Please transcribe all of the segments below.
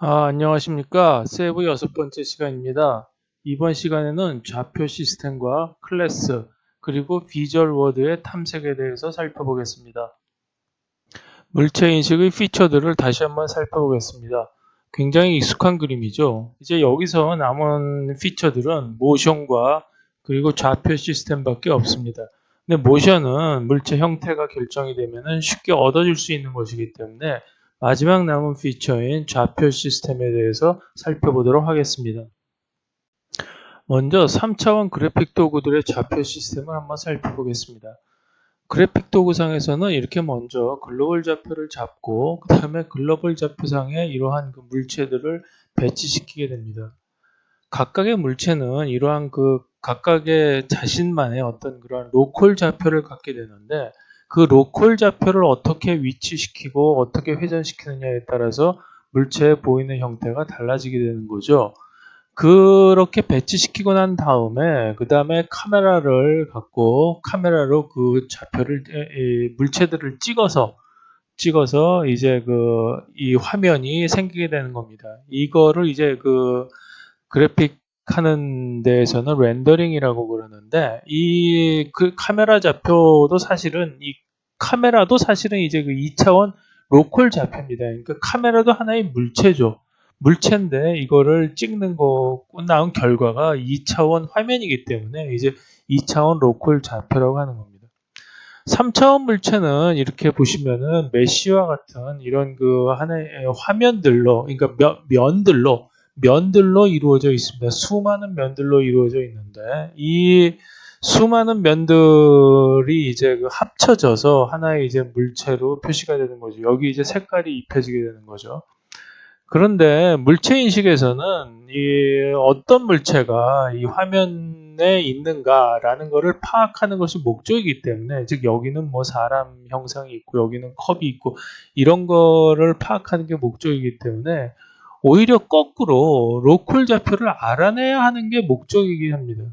안녕하십니까. 세부 6번째 시간입니다. 이번 시간에는 좌표 시스템과 클래스, 그리고 비주얼 워드의 탐색에 대해서 살펴보겠습니다. 물체 인식의 피처들을 다시 한번 살펴보겠습니다. 굉장히 익숙한 그림이죠. 이제 여기서 남은 피처들은 모션과 그리고 좌표 시스템밖에 없습니다. 근데 모션은 물체 형태가 결정이 되면 쉽게 얻어질 수 있는 것이기 때문에 마지막 남은 피처인 좌표 시스템에 대해서 살펴보도록 하겠습니다. 먼저 3차원 그래픽 도구들의 좌표 시스템을 한번 살펴보겠습니다. 그래픽 도구상에서는 이렇게 먼저 글로벌 좌표를 잡고 그 다음에 글로벌 좌표상에 이러한 그 물체들을 배치시키게 됩니다. 각각의 물체는 이러한 그 각각의 자신만의 어떤 그런 로컬 좌표를 갖게 되는데 그 로컬 좌표를 어떻게 위치시키고 어떻게 회전시키느냐에 따라서 물체에 보이는 형태가 달라지게 되는 거죠. 그렇게 배치시키고 난 다음에 그 다음에 카메라를 갖고 카메라로 그 좌표를 물체들을 찍어서 이제 그 이 화면이 생기게 되는 겁니다. 이거를 이제 그 그래픽 하는 데에서는 렌더링이라고 그러는데 이 그 카메라 좌표도 사실은 이 카메라도 사실은 이제 그 2차원 로컬 좌표입니다. 그러니까 카메라도 하나의 물체죠. 물체인데 이거를 찍는 거 나온 결과가 2차원 화면이기 때문에 이제 2차원 로컬 좌표라고 하는 겁니다. 3차원 물체는 이렇게 보시면은 메쉬와 같은 이런 그 하나의 화면들로, 그러니까 면들로 이루어져 있습니다. 수많은 면들로 이루어져 있는데 이 수많은 면들이 이제 그 합쳐져서 하나의 이제 물체로 표시가 되는 거죠. 여기 이제 색깔이 입혀지게 되는 거죠. 그런데 물체 인식에서는 이 어떤 물체가 이 화면에 있는가라는 것을 파악하는 것이 목적이기 때문에, 즉 여기는 뭐 사람 형상이 있고 여기는 컵이 있고 이런 거를 파악하는 게 목적이기 때문에 오히려 거꾸로 로컬 좌표를 알아내야 하는 게 목적이긴 합니다.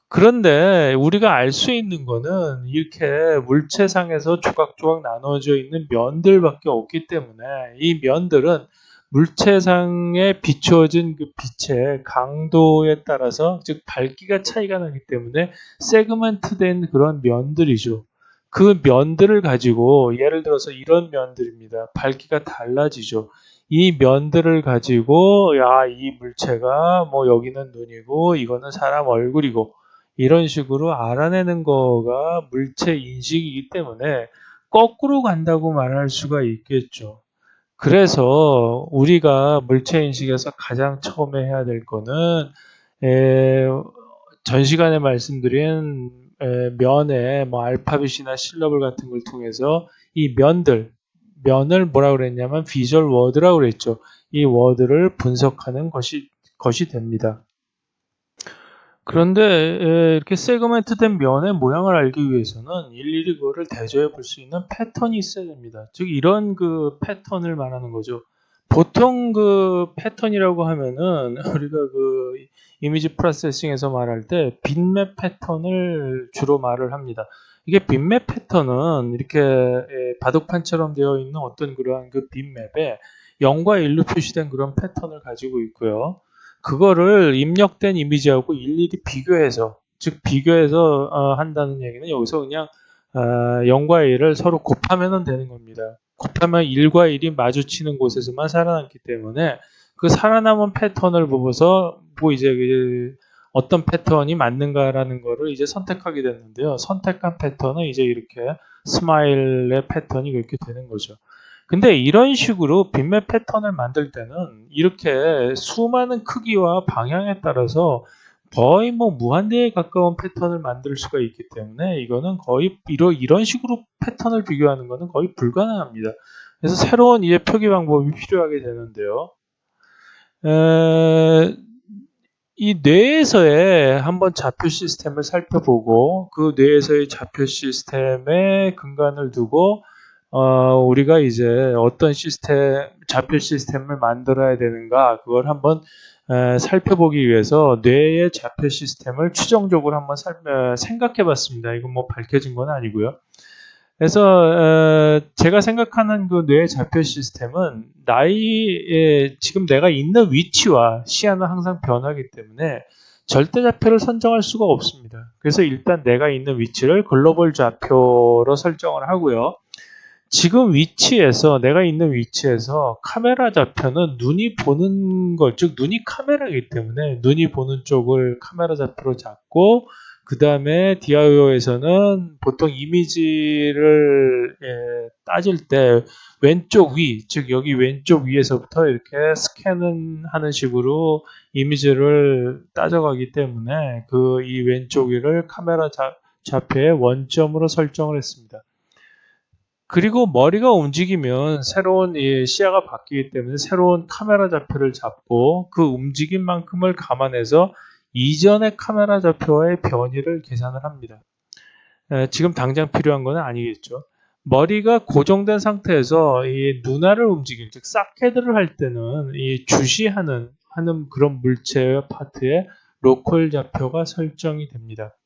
그런데 우리가 알 수 있는 거는 이렇게 물체상에서 조각조각 나눠져 있는 면들밖에 없기 때문에 이 면들은 물체상에 비추어진 그 빛의 강도에 따라서, 즉 밝기가 차이가 나기 때문에 세그먼트된 그런 면들이죠. 그 면들을 가지고 예를 들어서 이런 면들입니다. 밝기가 달라지죠. 이 면들을 가지고 이 물체가 뭐 여기는 눈이고 이거는 사람 얼굴이고 이런 식으로 알아내는 거가 물체 인식이기 때문에 거꾸로 간다고 말할 수가 있겠죠. 그래서 우리가 물체 인식에서 가장 처음에 해야 될 거는 에, 전 시간에 말씀드린 면의 뭐 알파벳이나 실러블 같은 걸 통해서 이 면을 뭐라 그랬냐면 비주얼 워드라고 그랬죠. 이 워드를 분석하는 것이 됩니다. 그런데 이렇게 세그멘트된 면의 모양을 알기 위해서는 일일이 그거를 대조해 볼 수 있는 패턴이 있어야 됩니다. 즉 이런 그 패턴을 말하는 거죠. 보통 그 패턴이라고 하면은 우리가 그 이미지 프로세싱에서 말할 때 빗맵 패턴을 주로 말을 합니다. 이게 빗맵 패턴은 이렇게 바둑판처럼 되어 있는 어떤 그러한 그 빗맵에 0과 1로 표시된 그런 패턴을 가지고 있고요. 그거를 입력된 이미지하고 일일이 비교해서, 즉 비교해서 한다는 얘기는 여기서 그냥 0과 1을 서로 곱하면 되는 겁니다. 곱하면 1과 1이 마주치는 곳에서만 살아남기 때문에 그 살아남은 패턴을 보고서 뭐 이제 그 어떤 패턴이 맞는가라는 거를 이제 선택하게 됐는데요. 선택한 패턴은 이제 이렇게 스마일의 패턴이 그렇게 되는 거죠. 근데 이런 식으로 빗맵 패턴을 만들 때는 이렇게 수많은 크기와 방향에 따라서 거의 뭐 무한대에 가까운 패턴을 만들 수가 있기 때문에 이거는 거의 이런 식으로 패턴을 비교하는 것은 거의 불가능합니다. 그래서 새로운 이해 표기 방법이 필요하게 되는데요. 이 뇌에서의 한번 좌표 시스템을 살펴보고 그 뇌에서의 좌표 시스템에 근간을 두고 우리가 이제 어떤 좌표 시스템을 만들어야 되는가, 그걸 한번 살펴보기 위해서 뇌의 좌표 시스템을 추정적으로 한번 생각해 봤습니다. 이건 뭐 밝혀진 건 아니고요. 그래서 제가 생각하는 그 뇌 좌표 시스템은 나이에 지금 내가 있는 위치와 시야는 항상 변하기 때문에 절대 좌표를 선정할 수가 없습니다. 그래서 일단 내가 있는 위치를 글로벌 좌표로 설정을 하고요. 지금 위치에서 내가 있는 위치에서 카메라 좌표는 눈이 보는 것, 즉 눈이 카메라이기 때문에 눈이 보는 쪽을 카메라 좌표로 잡고 그 다음에 DIO에서는 보통 이미지를 따질 때 왼쪽 위, 즉 여기 왼쪽 위에서부터 이렇게 스캔은 하는 식으로 이미지를 따져가기 때문에 그 이 왼쪽 위를 카메라 좌표의 원점으로 설정을 했습니다. 그리고 머리가 움직이면 새로운 시야가 바뀌기 때문에 새로운 카메라 좌표를 잡고 그 움직임만큼을 감안해서 이전의 카메라 좌표와의 변이를 계산을 합니다. 지금 당장 필요한 건 아니겠죠. 머리가 고정된 상태에서 이 눈알을 움직일, 즉 사케드를 할 때는 이 주시하는 그런 물체의 파트에 로컬 좌표가 설정이 됩니다.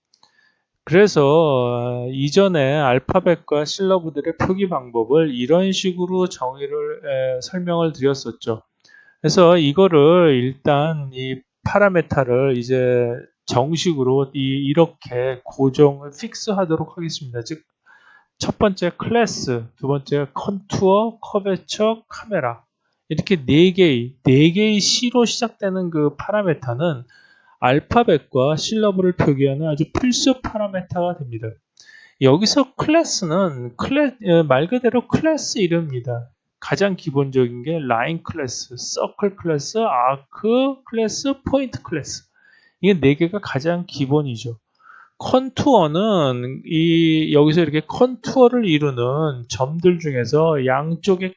그래서 이전에 알파벳과 실러브들의 표기 방법을 이런 식으로 설명을 드렸었죠. 그래서 이거를 일단 이 파라메타를 이제 정식으로 이렇게 고정을 픽스하도록 하겠습니다. 즉 첫 번째 클래스, 두 번째 컨투어, 커베처, 카메라 이렇게 네 개의 C로 시작되는 그 파라메타는 알파벳과 실러브를 표기하는 아주 필수 파라메타가 됩니다. 여기서 클래스는 말 그대로 클래스 이름입니다. 가장 기본적인 게 라인 클래스, 서클 클래스, 아크 클래스, 포인트 클래스. 이게 네 개가 가장 기본이죠. 컨투어는 여기서 이렇게 컨투어를 이루는 점들 중에서 양쪽의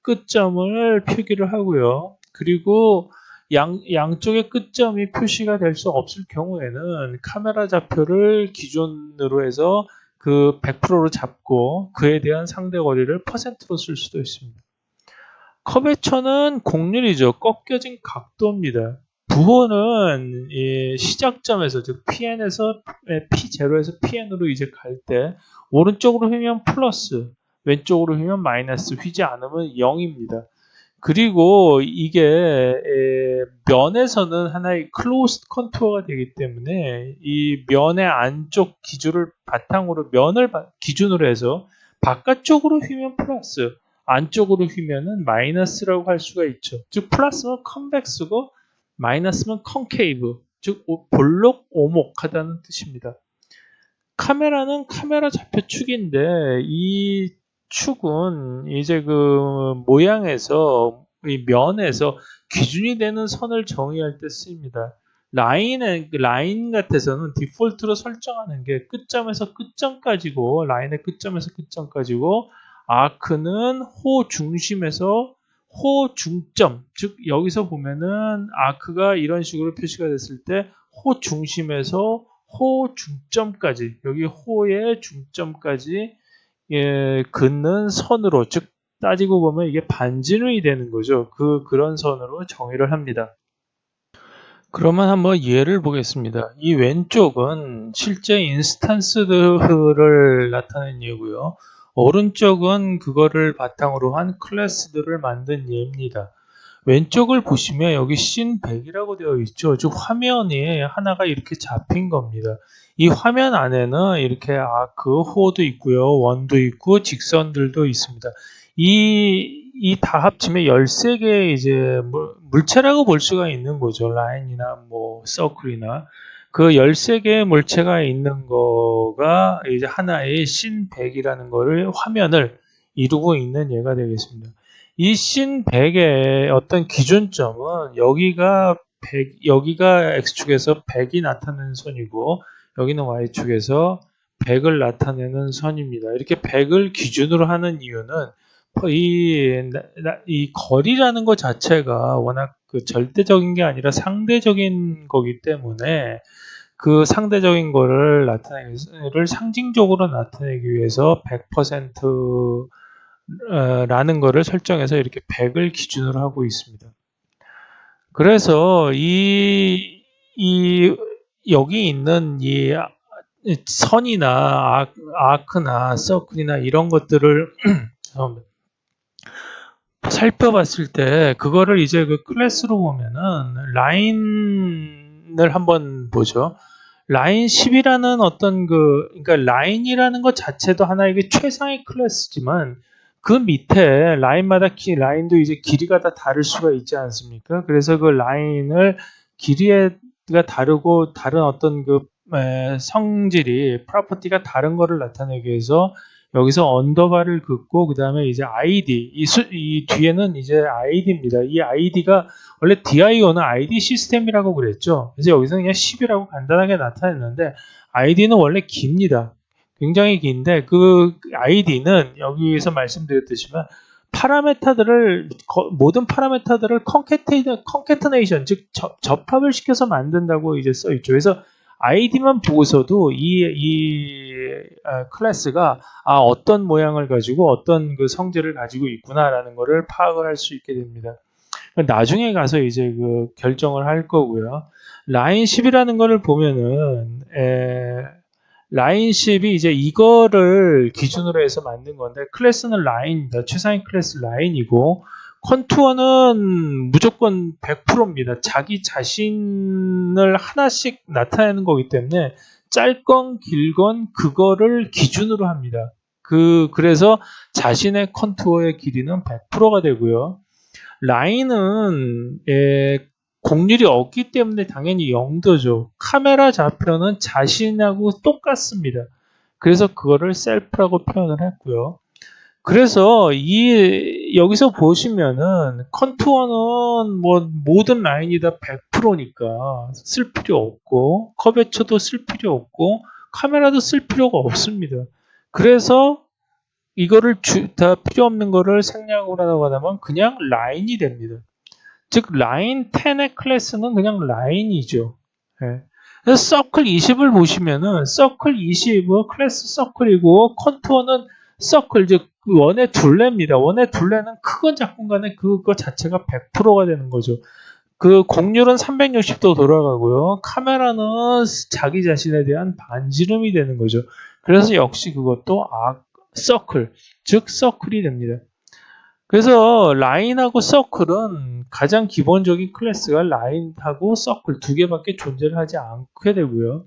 끝점을 표기를 하고요. 그리고 양쪽의 끝점이 표시가 될 수 없을 경우에는 카메라 좌표를 기준으로 해서 그 100%로 잡고 그에 대한 상대 거리를 %로 쓸 수도 있습니다. 커베처는 곡률이죠. 꺾여진 각도입니다. 부호는 시작점에서 즉 PN에서 P0에서 PN으로 이제 갈 때 오른쪽으로 휘면 플러스, 왼쪽으로 휘면 마이너스, 휘지 않으면 0입니다. 그리고 이게 면에서는 하나의 클로스드 컨투어가 되기 때문에 이 면의 안쪽 기준을 바탕으로 면을 기준으로 해서 바깥쪽으로 휘면 플러스, 안쪽으로 휘면은 마이너스라고 할 수가 있죠. 즉 플러스는 컨벡스고 마이너스는 컨케이브, 즉 볼록 오목하다는 뜻입니다. 카메라는 카메라 좌표축인데 이 축은 이제 그 모양에서 이 면에서 기준이 되는 선을 정의할 때 쓰입니다. 라인 같아서는 디폴트로 설정하는 게 끝점에서 끝점까지고 라인의 끝점에서 끝점까지고 아크는 호 중심에서 호 중점, 즉 여기서 보면은 아크가 이런 식으로 표시가 됐을 때 호 중심에서 호 중점까지, 여기 호의 중점까지 긋는 선으로, 즉 따지고 보면 이게 반지름이 되는 거죠. 그런 선으로 정의를 합니다. 그러면 한번 예를 보겠습니다. 이 왼쪽은 실제 인스탄스들을 나타낸 예고요. 오른쪽은 그거를 바탕으로 한 클래스들을 만든 예입니다. 왼쪽을 보시면 여기 씬 100이라고 되어 있죠. 즉 화면이 하나가 이렇게 잡힌 겁니다. 이 화면 안에는 이렇게 아크, 호도 있고요. 원도 있고 직선들도 있습니다. 이 다 합치면 13개의 이제 물체라고 볼 수가 있는 거죠. 라인이나 뭐 서클이나 그 13개의 물체가 있는 거가 이제 하나의 씬 100이라는 거를 화면을 이루고 있는 예가 되겠습니다. 이 씬 100의 어떤 기준점은 여기가 X축에서 100이 나타내는 선이고 여기는 Y축에서 100을 나타내는 선입니다. 이렇게 100을 기준으로 하는 이유는 이 거리라는 것 자체가 워낙 그 절대적인 게 아니라 상대적인 거기 때문에 그 상대적인 거를 상징적으로 나타내기 위해서 100% 라는 거를 설정해서 이렇게 100을 기준으로 하고 있습니다. 그래서 여기 있는 선이나 아크나 서클이나 이런 것들을 살펴봤을 때 그거를 이제 그 클래스로 보면은 라인을 한번 보죠. 라인 10이라는 어떤 그러니까 라인이라는 것 자체도 하나의 그 최상의 클래스지만 그 밑에 라인마다 라인도 이제 길이가 다 다를 수가 있지 않습니까? 그래서 그 라인을 길이가 다르고 다른 어떤 그 성질이 프로퍼티가 다른 거를 나타내기 위해서 여기서 언더바를 긋고 그 다음에 이제 ID 이 뒤에는 이제 ID입니다. 이 ID가 원래 DIO는 ID 시스템이라고 그랬죠. 그래서 여기서 그냥 10이라고 간단하게 나타냈는데 ID는 원래 깁니다. 굉장히 긴데 그 ID는 여기서 말씀드렸듯이만 모든 파라메타들을 컨캐트네이션 즉 접합을 시켜서 만든다고 이제 써 있죠. 그래서 ID만 보고서도 이 클래스가 어떤 모양을 가지고 어떤 그 성질을 가지고 있구나라는 것을 파악을 할 수 있게 됩니다. 나중에 가서 이제 그 결정을 할 거고요. 라인 10이라는 거를 보면은 라인 10이 이제 이거를 기준으로 해서 만든 건데 클래스는 라인입니다. 최상위 클래스 라인이고 컨투어는 무조건 100%입니다. 자기 자신을 하나씩 나타내는 거기 때문에 짧건 길건 그거를 기준으로 합니다. 그래서 자신의 컨투어의 길이는 100%가 되고요. 라인은 곡률이 없기 때문에 당연히 0도죠. 카메라 좌표는 자신하고 똑같습니다. 그래서 그거를 셀프라고 표현을 했고요. 그래서 여기서 보시면은 컨투어는 뭐 모든 라인이 다 100%니까 쓸 필요 없고 커베처도 쓸 필요 없고 카메라도 쓸 필요가 없습니다. 그래서 이거를 다 필요 없는 거를 생략을 하면 그냥 라인이 됩니다. 즉 라인 10의 클래스는 그냥 라인이죠. 예. 그래서 서클 20을 보시면은 서클 20은 클래스 서클이고 컨투어는 서클 즉 원의 둘레입니다. 원의 둘레는 크건 작건 간에 그거 자체가 100%가 되는 거죠. 그 곡률은 360도 돌아가고요. 카메라는 자기 자신에 대한 반지름이 되는 거죠. 그래서 역시 그것도 서클, 즉 서클이 됩니다. 그래서 라인하고 서클은 가장 기본적인 클래스가 라인하고 서클 두 개밖에 존재를 하지 않게 되고요.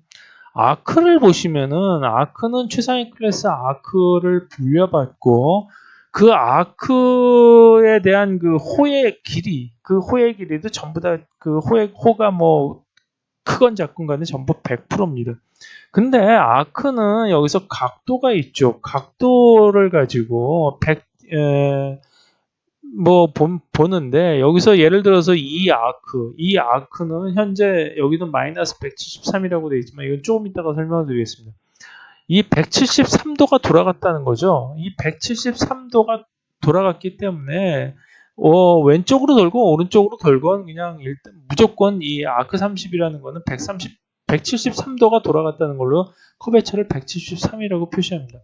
아크를 보시면은 아크는 최상위 클래스 아크를 분려받고 그 아크에 대한 그 호의 길이, 그 호의 길이도 전부 다 그 호가 뭐 크건 작건 간에 전부 100%입니다. 근데 아크는 여기서 각도가 있죠. 각도를 가지고 보는데 여기서 예를 들어서 이 아크는 현재 여기는 마이너스 173이라고 되어 있지만 이건 조금 이따가 설명을 드리겠습니다. 이 173도가 돌아갔다는 거죠. 이 173도가 돌아갔기 때문에 왼쪽으로 돌건 오른쪽으로 돌건 그냥 일단 무조건 이 아크 30이라는 거는 173도가 돌아갔다는 걸로 커베처를 173이라고 표시합니다.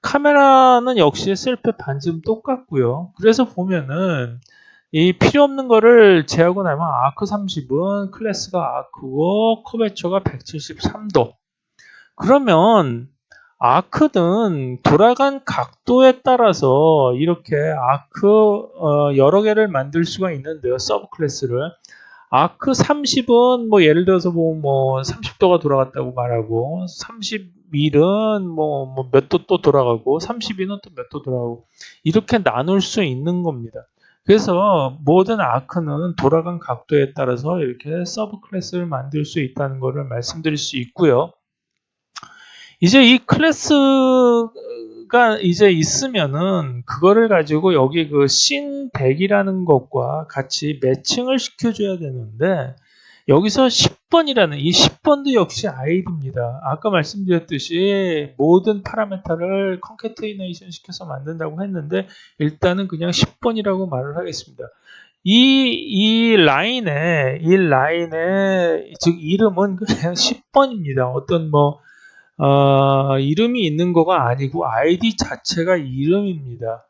카메라는 역시 셀프 반지름 똑같고요. 그래서 보면은 이 필요 없는 거를 제하고 나면 아크 30은 클래스가 아크고 커베처가 173도. 그러면 아크는 돌아간 각도에 따라서 이렇게 아크 여러 개를 만들 수가 있는데요. 서브 클래스를. 아크 30은 뭐 예를 들어서 뭐 30도가 돌아갔다고 말하고 31은 뭐 몇 도 또 돌아가고 32는 또 몇 도 돌아가고 이렇게 나눌 수 있는 겁니다. 그래서 모든 아크는 돌아간 각도에 따라서 이렇게 서브 클래스를 만들 수 있다는 것을 말씀드릴 수 있고요. 이제 이 클래스가 이제 있으면은 그거를 가지고 여기 그 씬100이라는 것과 같이 매칭을 시켜줘야 되는데 여기서 10번이라는 이 10번도 역시 아이디입니다. 아까 말씀드렸듯이 모든 파라메타를 컨캐테이네이션 시켜서 만든다고 했는데 일단은 그냥 10번이라고 말을 하겠습니다. 이 라인의 즉 이름은 그냥 10번입니다. 어떤 이름이 있는 거가 아니고 아이디 자체가 이름입니다.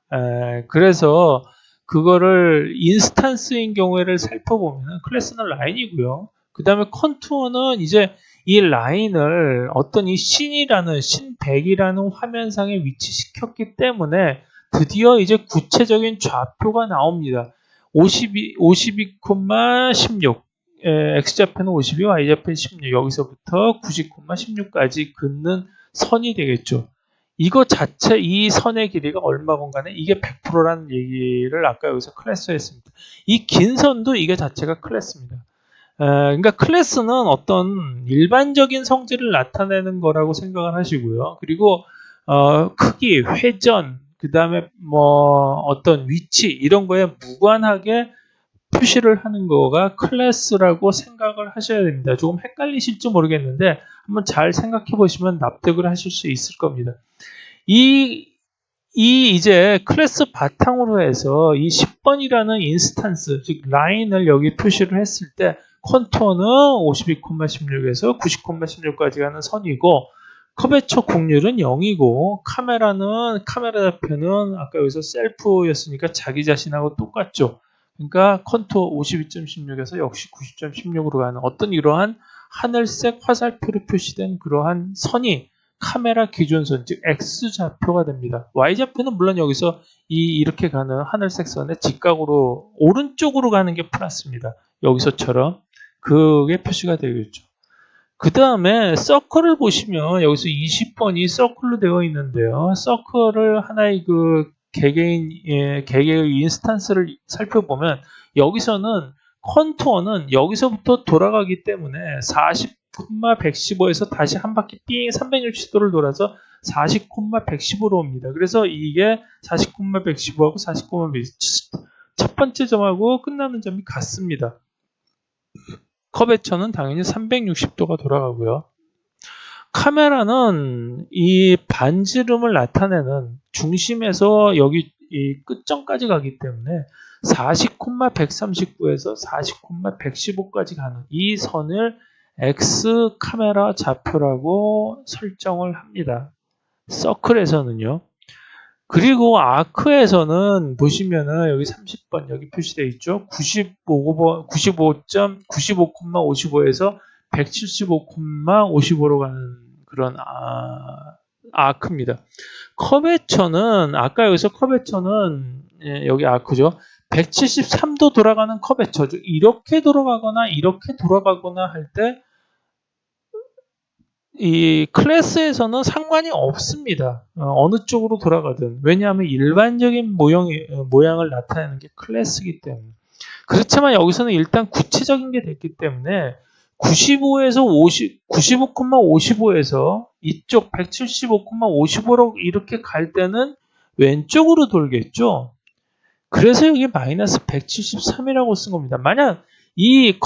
그래서 그거를 인스턴스인 경우를 살펴보면 클래스는 라인이고요. 그 다음에 컨투어는 이제 이 라인을 어떤 이 신100이라는 화면상에 위치시켰기 때문에 드디어 이제 구체적인 좌표가 나옵니다. 52,16 X좌표는 52, Y좌표는 16 여기서부터 90,16까지 긋는 선이 되겠죠. 이거 자체 이 선의 길이가 얼마건 간에 이게 100%라는 얘기를 아까 여기서 클래스 했습니다. 이 긴 선도 이게 자체가 클래스입니다. 그러니까 클래스는 어떤 일반적인 성질을 나타내는 거라고 생각을 하시고요. 그리고 크기, 회전, 그 다음에 뭐 어떤 위치 이런 거에 무관하게 표시를 하는 거가 클래스라고 생각을 하셔야 됩니다. 조금 헷갈리실지 모르겠는데 한번 잘 생각해 보시면 납득을 하실 수 있을 겁니다. 이제 클래스 바탕으로 해서 이 10번이라는 인스탄스, 즉 라인을 여기 표시를 했을 때 컨투어는 52,16에서 90,16까지 가는 선이고 커베처 국률은 0이고 카메라 좌표는 아까 여기서 셀프였으니까 자기 자신하고 똑같죠. 그러니까 컨투어 52.16에서 역시 90.16으로 가는 어떤 이러한 하늘색 화살표로 표시된 그러한 선이 카메라 기준선, 즉 X좌표가 됩니다. Y좌표는 물론 여기서 이렇게 가는 하늘색 선의 직각으로 오른쪽으로 가는 게 플러스입니다. 여기서처럼 그게 표시가 되겠죠. 그 다음에 서클을 보시면 여기서 20번이 서클로 되어 있는데요. 서클을 하나의 그 개개의 인스탄스를 살펴보면 여기서는 컨투어는 여기서부터 돌아가기 때문에 40,115에서 다시 한 바퀴 삥 360도를 돌아서 40,115로 옵니다. 그래서 이게 40,115하고 40,115 첫 번째 점하고 끝나는 점이 같습니다. 커베처는 당연히 360도가 돌아가고요. 카메라는 이 반지름을 나타내는 중심에서 여기 이 끝점까지 가기 때문에 40,139에서 40,115까지 가는 이 선을 X 카메라 좌표라고 설정을 합니다. 서클에서는요. 그리고 아크에서는 보시면은 여기 30번 여기 표시되어 있죠. 95.55에서 175,55로 가는 그런 아크입니다. 커베처는 아까 여기서 커베처는 여기 아크죠. 173도 돌아가는 커베처, 이렇게 돌아가거나 이렇게 돌아가거나 할 때 이 클래스에서는 상관이 없습니다. 어느 쪽으로 돌아가든. 왜냐하면 일반적인 모양을 나타내는 게 클래스이기 때문에. 그렇지만 여기서는 일단 구체적인 게 됐기 때문에 95,55에서 이쪽 175,55로 이렇게 갈 때는 왼쪽으로 돌겠죠. 그래서 여기 마이너스 173이라고 쓴 겁니다. 만약 이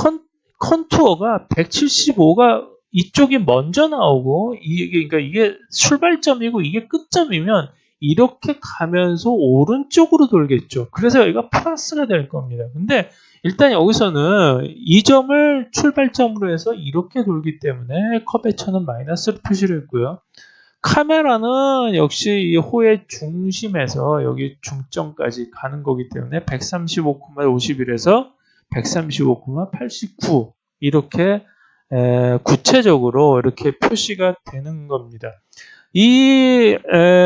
컨투어가 175가 이쪽이 먼저 나오고 그러니까 이게 출발점이고 이게 끝점이면 이렇게 가면서 오른쪽으로 돌겠죠. 그래서 여기가 플러스가 될 겁니다. 근데 일단 여기서는 이 점을 출발점으로 해서 이렇게 돌기 때문에 커베처는 마이너스를 표시를 했고요. 카메라는 역시 이 호의 중심에서 여기 중점까지 가는 거기 때문에 135,51에서 135,89 이렇게 구체적으로 이렇게 표시가 되는 겁니다.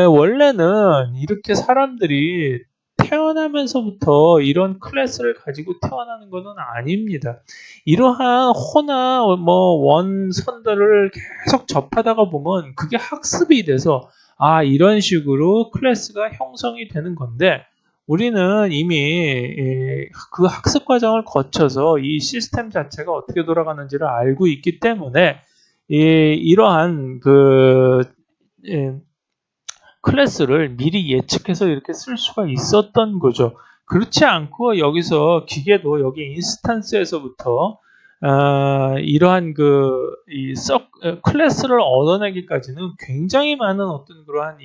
원래는 이렇게 사람들이 태어나면서부터 이런 클래스를 가지고 태어나는 것은 아닙니다. 이러한 호나 뭐 원선들을 계속 접하다가 보면 그게 학습이 돼서 이런 식으로 클래스가 형성이 되는 건데 우리는 이미 그 학습 과정을 거쳐서 이 시스템 자체가 어떻게 돌아가는지를 알고 있기 때문에 이러한 클래스를 미리 예측해서 이렇게 쓸 수가 있었던 거죠. 그렇지 않고 여기서 기계도 여기 인스탄스에서부터 이러한 클래스를 얻어내기까지는 굉장히 많은 어떤 그러한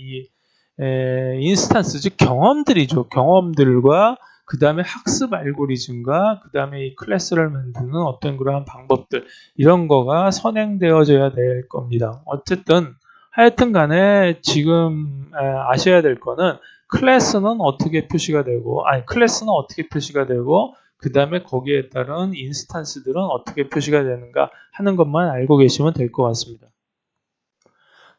인스탄스, 즉 경험들이죠. 경험들과 그 다음에 학습 알고리즘과 그 다음에 이 클래스를 만드는 어떤 그러한 방법들 이런 거가 선행되어져야 될 겁니다. 어쨌든 하여튼 간에 지금 아셔야 될 거는 클래스는 어떻게 표시가 되고 그 다음에 거기에 따른 인스턴스들은 어떻게 표시가 되는가 하는 것만 알고 계시면 될 것 같습니다.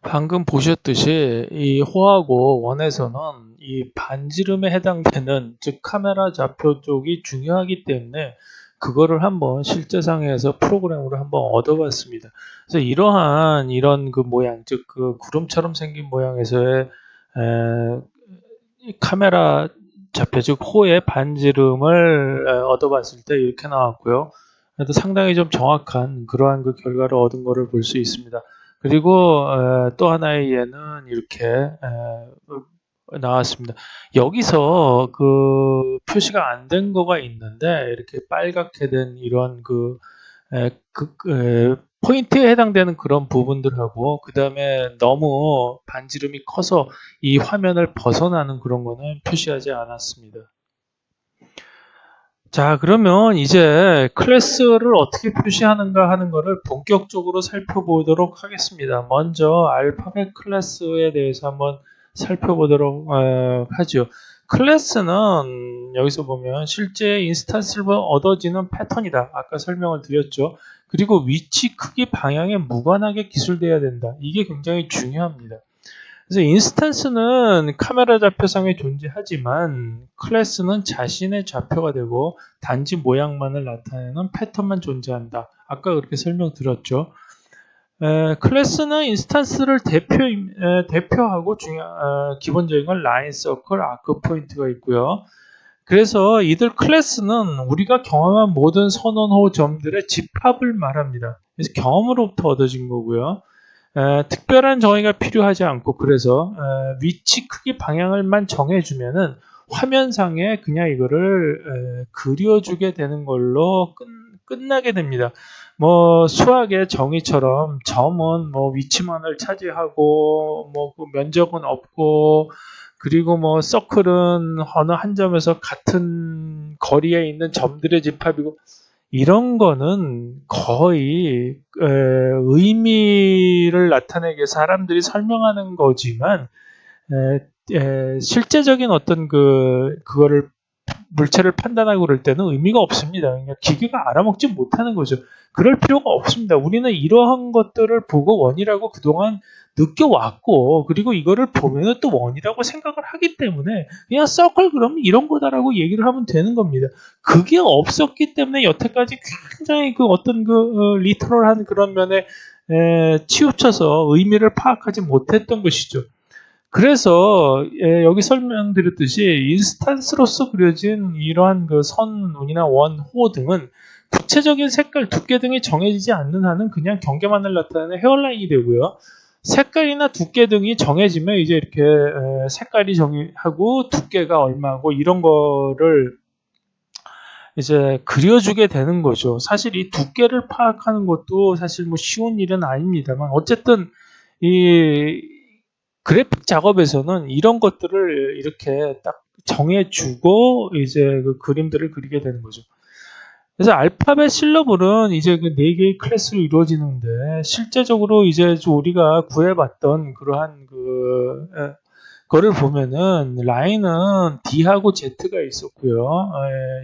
방금 보셨듯이 이 호하고 1에서는 이 반지름에 해당되는 즉 카메라 좌표 쪽이 중요하기 때문에 그거를 한번 실제상에서 프로그램으로 한번 얻어봤습니다. 그래서 이런 그 모양, 즉 그 구름처럼 생긴 모양에서의 이 카메라 좌표 즉 호의 반지름을 얻어봤을 때 이렇게 나왔고요. 그래도 상당히 좀 정확한 그러한 그 결과를 얻은 것을 볼 수 있습니다. 그리고 또 하나의 예는 이렇게 나왔습니다. 여기서 그 표시가 안 된 거가 있는데 이렇게 빨갛게 된 이런 포인트에 해당되는 그런 부분들하고 그 다음에 너무 반지름이 커서 이 화면을 벗어나는 그런 거는 표시하지 않았습니다. 자, 그러면 이제 클래스를 어떻게 표시하는가 하는 것을 본격적으로 살펴보도록 하겠습니다. 먼저 알파벳 클래스에 대해서 한번 살펴보도록 하죠. 클래스는 여기서 보면 실제 인스턴스로 얻어지는 패턴이다. 아까 설명을 드렸죠. 그리고 위치, 크기, 방향에 무관하게 기술되어야 된다. 이게 굉장히 중요합니다. 그래서 인스턴스는 카메라 좌표상에 존재하지만 클래스는 자신의 좌표가 되고 단지 모양만을 나타내는 패턴만 존재한다. 아까 그렇게 설명드렸죠. 클래스는 인스턴스를 대표하고 기본적인 건 라인, 서클, 아크, 포인트가 있고요. 그래서 이들 클래스는 우리가 경험한 모든 선언호 점들의 집합을 말합니다. 그래서 경험으로부터 얻어진 거고요. 특별한 정의가 필요하지 않고 그래서 위치, 크기, 방향을만 정해주면은 화면상에 그냥 이거를 그려주게 되는 걸로 끝나게 됩니다. 뭐 수학의 정의처럼 점은 뭐 위치만을 차지하고 뭐 그 면적은 없고 그리고 뭐 서클은 어느 한 점에서 같은 거리에 있는 점들의 집합이고 이런 거는 거의 의미를 나타내기 위해서 사람들이 설명하는 거지만 실제적인 어떤 그거를 물체를 판단하고 그럴 때는 의미가 없습니다. 그러니까 기계가 알아먹지 못하는 거죠. 그럴 필요가 없습니다. 우리는 이러한 것들을 보고 원이라고 그동안 느껴왔고 그리고 이거를 보면 또 원이라고 생각을 하기 때문에 그냥 서클 그러면 이런 거다라고 얘기를 하면 되는 겁니다. 그게 없었기 때문에 여태까지 굉장히 그 어떤 리터럴한 그런 면에 치우쳐서 의미를 파악하지 못했던 것이죠. 그래서 여기 설명드렸듯이 인스턴스로서 그려진 이러한 그 선운이나 원, 호 등은 구체적인 색깔, 두께 등이 정해지지 않는 한은 그냥 경계만을 나타내는 헤어라인이 되고요. 색깔이나 두께 등이 정해지면 이제 이렇게 색깔이 정하고 두께가 얼마고 이런 거를 이제 그려주게 되는 거죠. 사실 이 두께를 파악하는 것도 사실 뭐 쉬운 일은 아닙니다만 어쨌든 이 그래픽 작업에서는 이런 것들을 이렇게 딱 정해주고 이제 그 그림들을 그리게 되는 거죠. 그래서 알파벳 실러블은 이제 그 4개의 클래스로 이루어지는데 실제적으로 이제 우리가 구해봤던 그러한 거를 보면은 라인은 D하고 Z가 있었고요.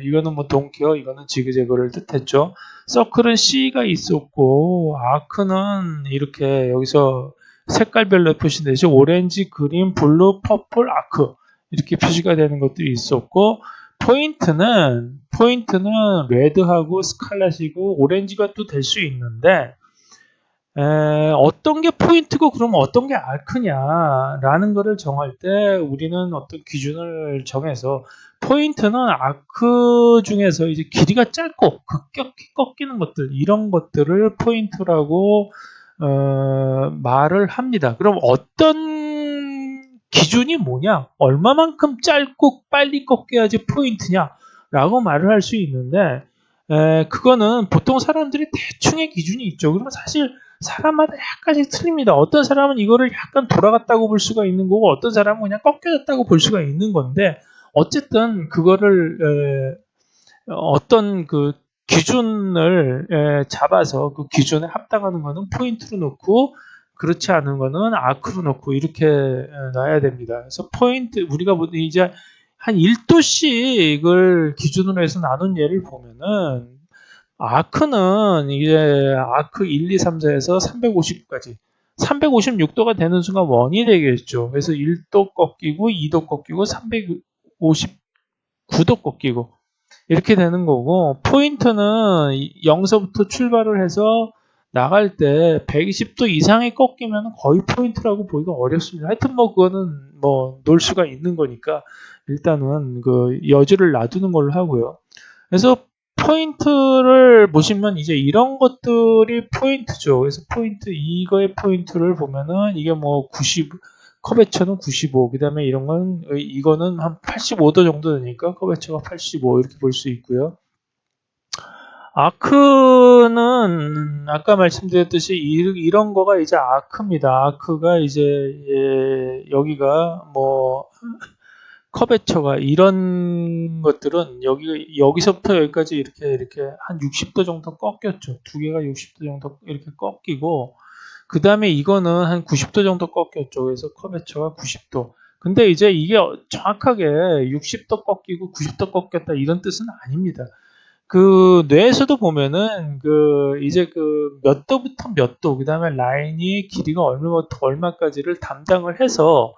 이거는 뭐 동키어, 이거는 지그재그를 뜻했죠. 서클은 C가 있었고 아크는 이렇게 여기서 색깔별로 표시되죠. 오렌지, 그린, 블루, 퍼플, 아크 이렇게 표시가 되는 것들이 있었고 포인트는 레드하고 스칼렛이고 오렌지가 또 될 수 있는데 어떤 게 포인트고 그러면 어떤 게 아크냐라는 거를 정할 때 우리는 어떤 기준을 정해서 포인트는 아크 중에서 이제 길이가 짧고 급격히 꺾이는 것들 이런 것들을 포인트라고 말을 합니다. 그럼 어떤 기준이 뭐냐? 얼마만큼 짧고 빨리 꺾여야지 포인트냐라고 말을 할 수 있는데 그거는 보통 사람들이 대충의 기준이 있죠. 그러면 사실 사람마다 약간씩 틀립니다. 어떤 사람은 이거를 약간 돌아갔다고 볼 수가 있는 거고 어떤 사람은 그냥 꺾여졌다고 볼 수가 있는 건데 어쨌든 그거를 어떤 그 기준을 잡아서 그 기준에 합당하는 거는 포인트로 놓고 그렇지 않은 거는 아크로 놓고 이렇게 놔야 됩니다. 그래서 포인트 우리가 이제 한 1도씩을 기준으로 해서 나눈 예를 보면은 아크는 이제 아크 1, 2, 3, 4에서 350까지 356도가 되는 순간 원이 되겠죠. 그래서 1도 꺾이고 2도 꺾이고 359도 꺾이고 이렇게 되는 거고 포인트는 0서부터 출발을 해서 나갈 때 120도 이상이 꺾이면 거의 포인트라고 보기가 어렵습니다. 하여튼 뭐 그거는 뭐 놀 수가 있는 거니까 일단은 그 여지를 놔두는 걸로 하고요. 그래서 포인트를 보시면 이제 이런 것들이 포인트죠. 그래서 포인트 이거의 포인트를 보면은 이게 뭐 90, 커베처는 95, 그 다음에 이런 건 이거는 한 85도 정도 되니까 커베처가 85 이렇게 볼 수 있고요. 아크는 아까 말씀드렸듯이 이런 거가 이제 아크입니다. 아크가 이제 여기가 뭐 커베처가 이런 것들은 여기서부터 여기까지 이렇게 한 60도 정도 꺾였죠. 두 개가 60도 정도 이렇게 꺾이고 그 다음에 이거는 한 90도 정도 꺾였죠. 그래서 커베처가 90도. 근데 이제 이게 정확하게 60도 꺾이고 90도 꺾였다 이런 뜻은 아닙니다. 그 뇌에서도 보면은 그 이제 그 몇 도부터 몇 도, 그 다음에 라인이 길이가 얼마부터 얼마까지를 담당을 해서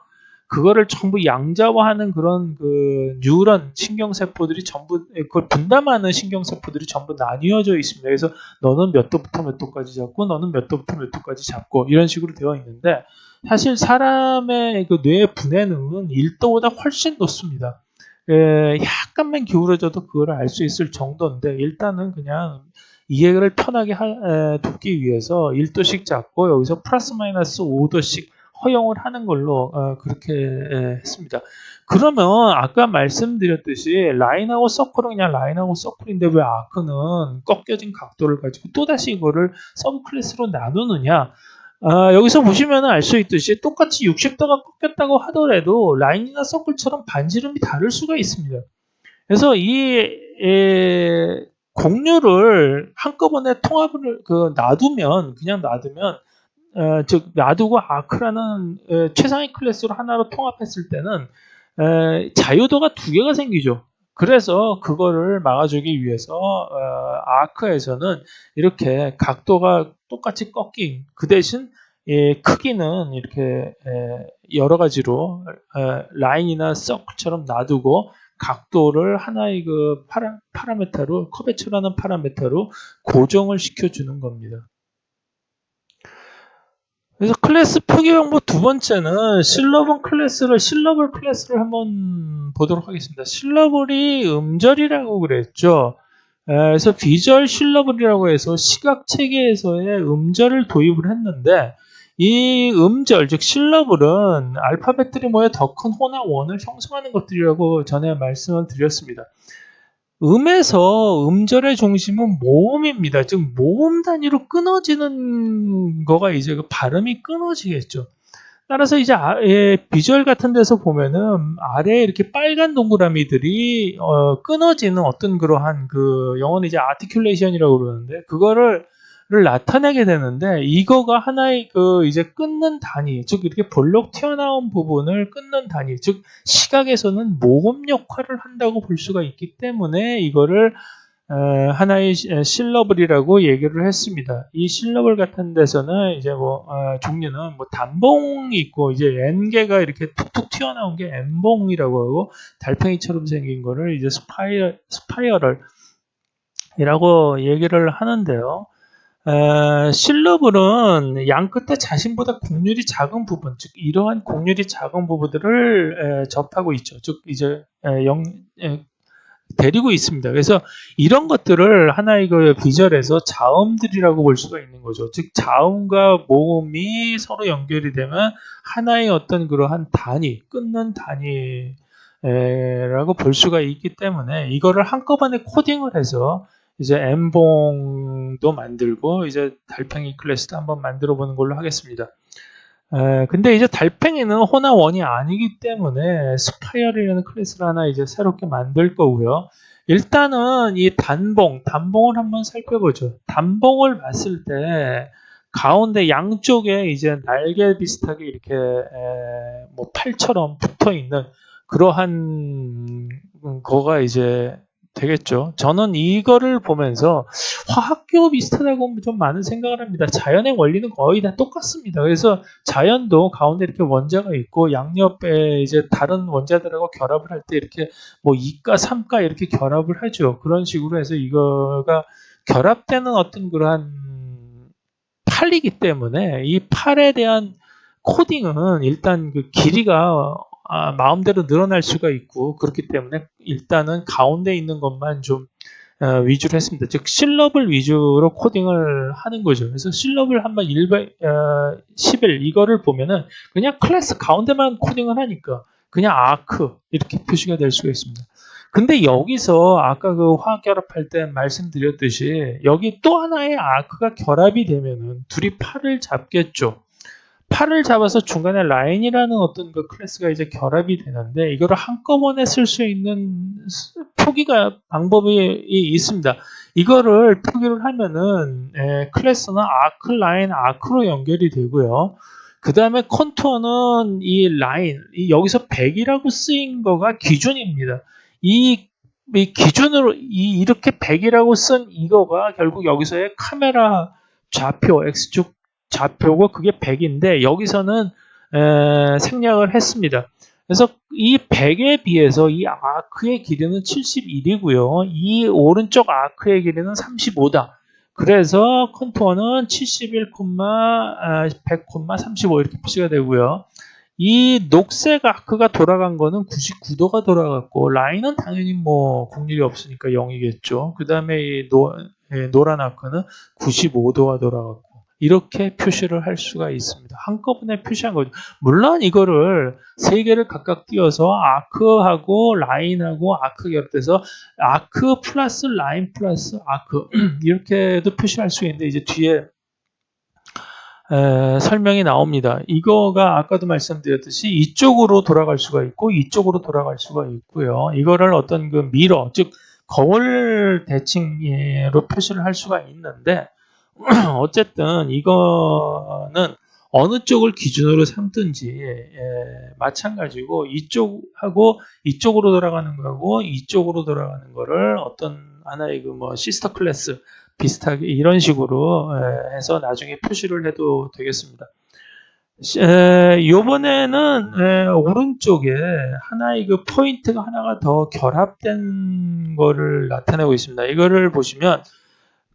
그거를 전부 양자화하는 그런 그 뉴런 신경세포들이 전부 그걸 분담하는 신경세포들이 전부 나뉘어져 있습니다. 그래서 너는 몇 도부터 몇 도까지 잡고 너는 몇 도부터 몇 도까지 잡고 이런 식으로 되어 있는데 사실 사람의 그 뇌의 분해는 1도보다 훨씬 높습니다. 약간만 기울어져도 그걸 알 수 있을 정도인데 일단은 그냥 이해를 편하게 돕기 위해서 1도씩 잡고 여기서 플러스 마이너스 5도씩 허용을 하는 걸로 그렇게 했습니다. 그러면 아까 말씀드렸듯이 라인하고 서클은 그냥 라인하고 서클인데 왜 아크는 꺾여진 각도를 가지고 또다시 이거를 서브 클래스로 나누느냐? 여기서 보시면 알 수 있듯이 똑같이 60도가 꺾였다고 하더라도 라인이나 서클처럼 반지름이 다를 수가 있습니다. 그래서 이 공류를 한꺼번에 통합을 그냥 놔두면 즉 놔두고 아크라는 최상위 클래스로 하나로 통합했을 때는 자유도가 두 개가 생기죠. 그래서 그거를 막아주기 위해서 아크에서는 이렇게 각도가 똑같이 꺾인 그 대신 크기는 이렇게 여러 가지로 라인이나 서클처럼 놔두고 각도를 하나의 그 파라메타로 커베처라는 파라메타로 고정을 시켜주는 겁니다. 그래서 클래스 표기 방법 두 번째는 실러블 클래스를 한번 보도록 하겠습니다. 실러블이 음절이라고 그랬죠. 그래서 비주얼 실러블이라고 해서 시각 체계에서의 음절을 도입을 했는데 이 음절, 즉 실러블은 알파벳들이 모여 더 큰 호나 원을 형성하는 것들이라고 전에 말씀을 드렸습니다. 음에서 음절의 중심은 모음입니다. 즉 모음 단위로 끊어지는 거가 이제 그 발음이 끊어지겠죠. 따라서 이제 비주얼 같은 데서 보면은 아래에 이렇게 빨간 동그라미들이 끊어지는 어떤 그러한 그 영어는 이제 아티큘레이션이라고 그러는데 그거를 나타내게 되는데 이거가 하나의 그 이제 끊는 단위, 즉 이렇게 볼록 튀어나온 부분을 끊는 단위, 즉 시각에서는 모음 역할을 한다고 볼 수가 있기 때문에 이거를 하나의 실러블이라고 얘기를 했습니다. 이 실러블 같은 데서는 이제 뭐 종류는 뭐 단봉이 있고 이제 N개가 이렇게 툭툭 튀어나온 게 N봉이라고 하고 달팽이처럼 생긴 거를 이제 스파이럴이라고 얘기를 하는데요. 실러블은 양 끝에 자신보다 곡률이 작은 부분, 즉 이러한 곡률이 작은 부분들을 접하고 있죠. 즉 이제 데리고 있습니다. 그래서 이런 것들을 하나의 그 비절에서 자음들이라고 볼 수가 있는 거죠. 즉 자음과 모음이 서로 연결이 되면 하나의 어떤 그러한 단위, 끊는 단위라고 볼 수가 있기 때문에 이거를 한꺼번에 코딩을 해서 이제 M봉도 만들고 이제 달팽이 클래스도 한번 만들어 보는 걸로 하겠습니다. 근데 이제 달팽이는 호나 원이 아니기 때문에 스파이어이라는 클래스를 하나 이제 새롭게 만들 거고요. 일단은 이 단봉을 한번 살펴보죠. 단봉을 봤을 때 가운데 양쪽에 이제 날개 비슷하게 이렇게 뭐 팔처럼 붙어 있는 그러한 거가 이제 되겠죠. 저는 이거를 보면서 화학교 비슷하다고 좀 많은 생각을 합니다. 자연의 원리는 거의 다 똑같습니다. 그래서 자연도 가운데 이렇게 원자가 있고 양옆에 이제 다른 원자들하고 결합을 할 때 이렇게 뭐 2가, 3가 이렇게 결합을 하죠. 그런 식으로 해서 이거가 결합되는 어떤 그러한 팔이기 때문에 이 팔에 대한 코딩은 일단 그 길이가 마음대로 늘어날 수가 있고 그렇기 때문에 일단은 가운데 있는 것만 좀 위주로 했습니다. 즉 실럽을 위주로 코딩을 하는 거죠. 그래서 실럽을 한번 11 이거를 보면은 그냥 클래스 가운데만 코딩을 하니까 그냥 아크 이렇게 표시가 될 수가 있습니다. 근데 여기서 아까 그 화학 결합할 때 말씀드렸듯이 여기 또 하나의 아크가 결합이 되면은 둘이 팔을 잡겠죠. 팔을 잡아서 중간에 라인이라는 어떤 그 클래스가 이제 결합이 되는데 이거를 한꺼번에 쓸 수 있는 표기가 방법이 있습니다. 이거를 표기를 하면은 클래스는 아크 라인 아크로 연결이 되고요. 그 다음에 컨투어는 이 라인 여기서 100이라고 쓰인 거가 기준입니다. 이 기준으로 이렇게 100이라고 쓴 이거가 결국 여기서의 카메라 좌표 X축 좌표고 그게 100인데 여기서는 생략을 했습니다. 그래서 이 100에 비해서 이 아크의 길이는 71이고요. 이 오른쪽 아크의 길이는 35다. 그래서 컨투어는 71, 100, 35 이렇게 표시가 되고요. 이 녹색 아크가 돌아간 거는 99도가 돌아갔고 라인은 당연히 뭐 국률이 없으니까 0이겠죠. 그 다음에 이 노란 아크는 95도가 돌아갔고 이렇게 표시를 할 수가 있습니다. 한꺼번에 표시한 거죠. 물론 이거를 세 개를 각각 띄워서 아크하고 라인하고 아크 결합돼서 아크 플러스 라인 플러스 아크 이렇게도 표시할 수 있는데 이제 뒤에 설명이 나옵니다. 이거가 아까도 말씀드렸듯이 이쪽으로 돌아갈 수가 있고 이쪽으로 돌아갈 수가 있고요. 이거를 어떤 그 미러, 즉 거울 대칭으로 표시를 할 수가 있는데 어쨌든 이거는 어느 쪽을 기준으로 삼든지 마찬가지고 이쪽하고 이쪽으로 돌아가는 거고 이쪽으로 돌아가는 거를 어떤 하나의 그 뭐 시스터 클래스 비슷하게 이런 식으로 해서 나중에 표시를 해도 되겠습니다. 이번에는 오른쪽에 하나의 그 포인트가 하나가 더 결합된 거를 나타내고 있습니다. 이거를 보시면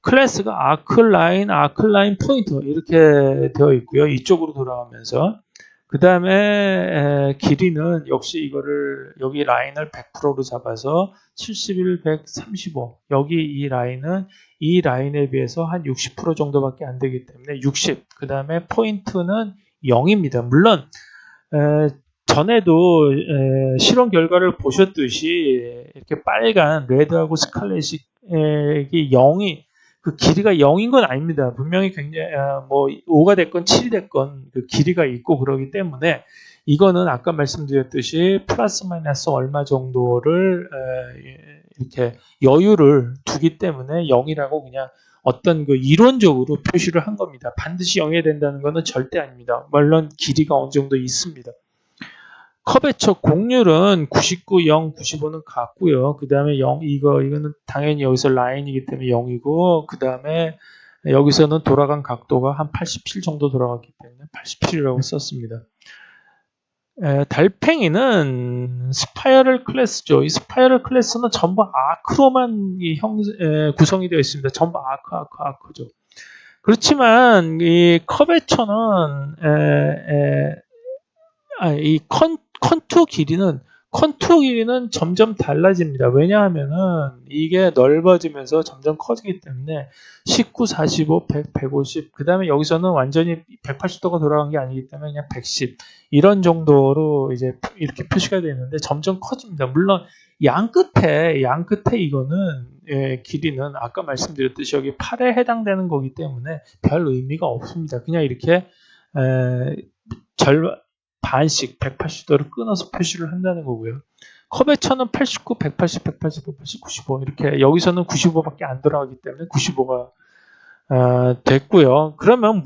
클래스가 아크라인 포인트 이렇게 되어 있고요. 이쪽으로 돌아가면서 그 다음에 길이는 역시 이거를 여기 라인을 100%로 잡아서 71, 100, 35 여기 이 라인은 이 라인에 비해서 한 60% 정도밖에 안 되기 때문에 60. 그 다음에 포인트는 0입니다. 물론 전에도 실험 결과를 보셨듯이 이렇게 빨간 레드하고 스칼렛이 0이 그 길이가 0인 건 아닙니다. 분명히 굉장히 뭐 5가 됐건 7이 됐건 그 길이가 있고 그러기 때문에 이거는 아까 말씀드렸듯이 플러스 마이너스 얼마 정도를 이렇게 여유를 두기 때문에 0이라고 그냥 어떤 그 이론적으로 표시를 한 겁니다. 반드시 0이 된다는 것은 절대 아닙니다. 물론 길이가 어느 정도 있습니다. 컵의 공률은 99, 0, 95는 같고요. 그 다음에 0, 이거는 당연히 여기서 라인이기 때문에 0이고, 그 다음에 여기서는 돌아간 각도가 한 87 정도 돌아갔기 때문에 87이라고 썼습니다. 달팽이는 스파이럴 클래스죠. 이 스파이럴 클래스는 전부 아크로만 구성이 되어 있습니다. 전부 아크죠. 그렇지만 이 커베처는 이 컨투어 길이는 점점 달라집니다. 왜냐하면은 이게 넓어지면서 점점 커지기 때문에 19, 45, 100, 150, 그 다음에 여기서는 완전히 180도가 돌아간 게 아니기 때문에 그냥 110 이런 정도로 이제 이렇게 표시가 되어 있는데 점점 커집니다. 물론 양 끝에 이거는 길이는 아까 말씀드렸듯이 여기 8에 해당되는 거기 때문에 별 의미가 없습니다. 그냥 이렇게 반씩 180도를 끊어서 표시를 한다는 거고요. 컵의 천은 89, 180, 180, 180, 95 이렇게 여기서는 95밖에 안 돌아가기 때문에 95가 됐고요. 그러면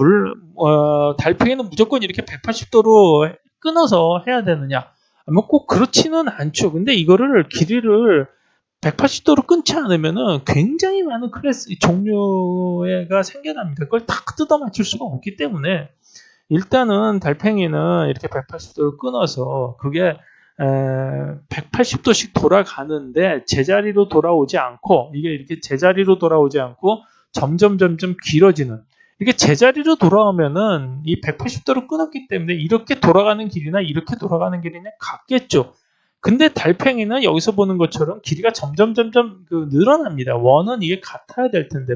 달팽이는 무조건 이렇게 180도로 끊어서 해야 되느냐? 뭐 꼭 그렇지는 않죠. 근데 이거를 길이를 180도로 끊지 않으면은 굉장히 많은 클래스 종류가 생겨납니다. 그걸 다 뜯어 맞출 수가 없기 때문에 일단은 달팽이는 이렇게 180도를 끊어서 그게 180도씩 돌아가는데 제자리로 돌아오지 않고 이게 이렇게 제자리로 돌아오지 않고 점점 길어지는 이게 제자리로 돌아오면은 이 180도를 끊었기 때문에 이렇게 돌아가는 길이나 이렇게 돌아가는 길이냐 같겠죠. 근데 달팽이는 여기서 보는 것처럼 길이가 점점 늘어납니다. 원은 이게 같아야 될 텐데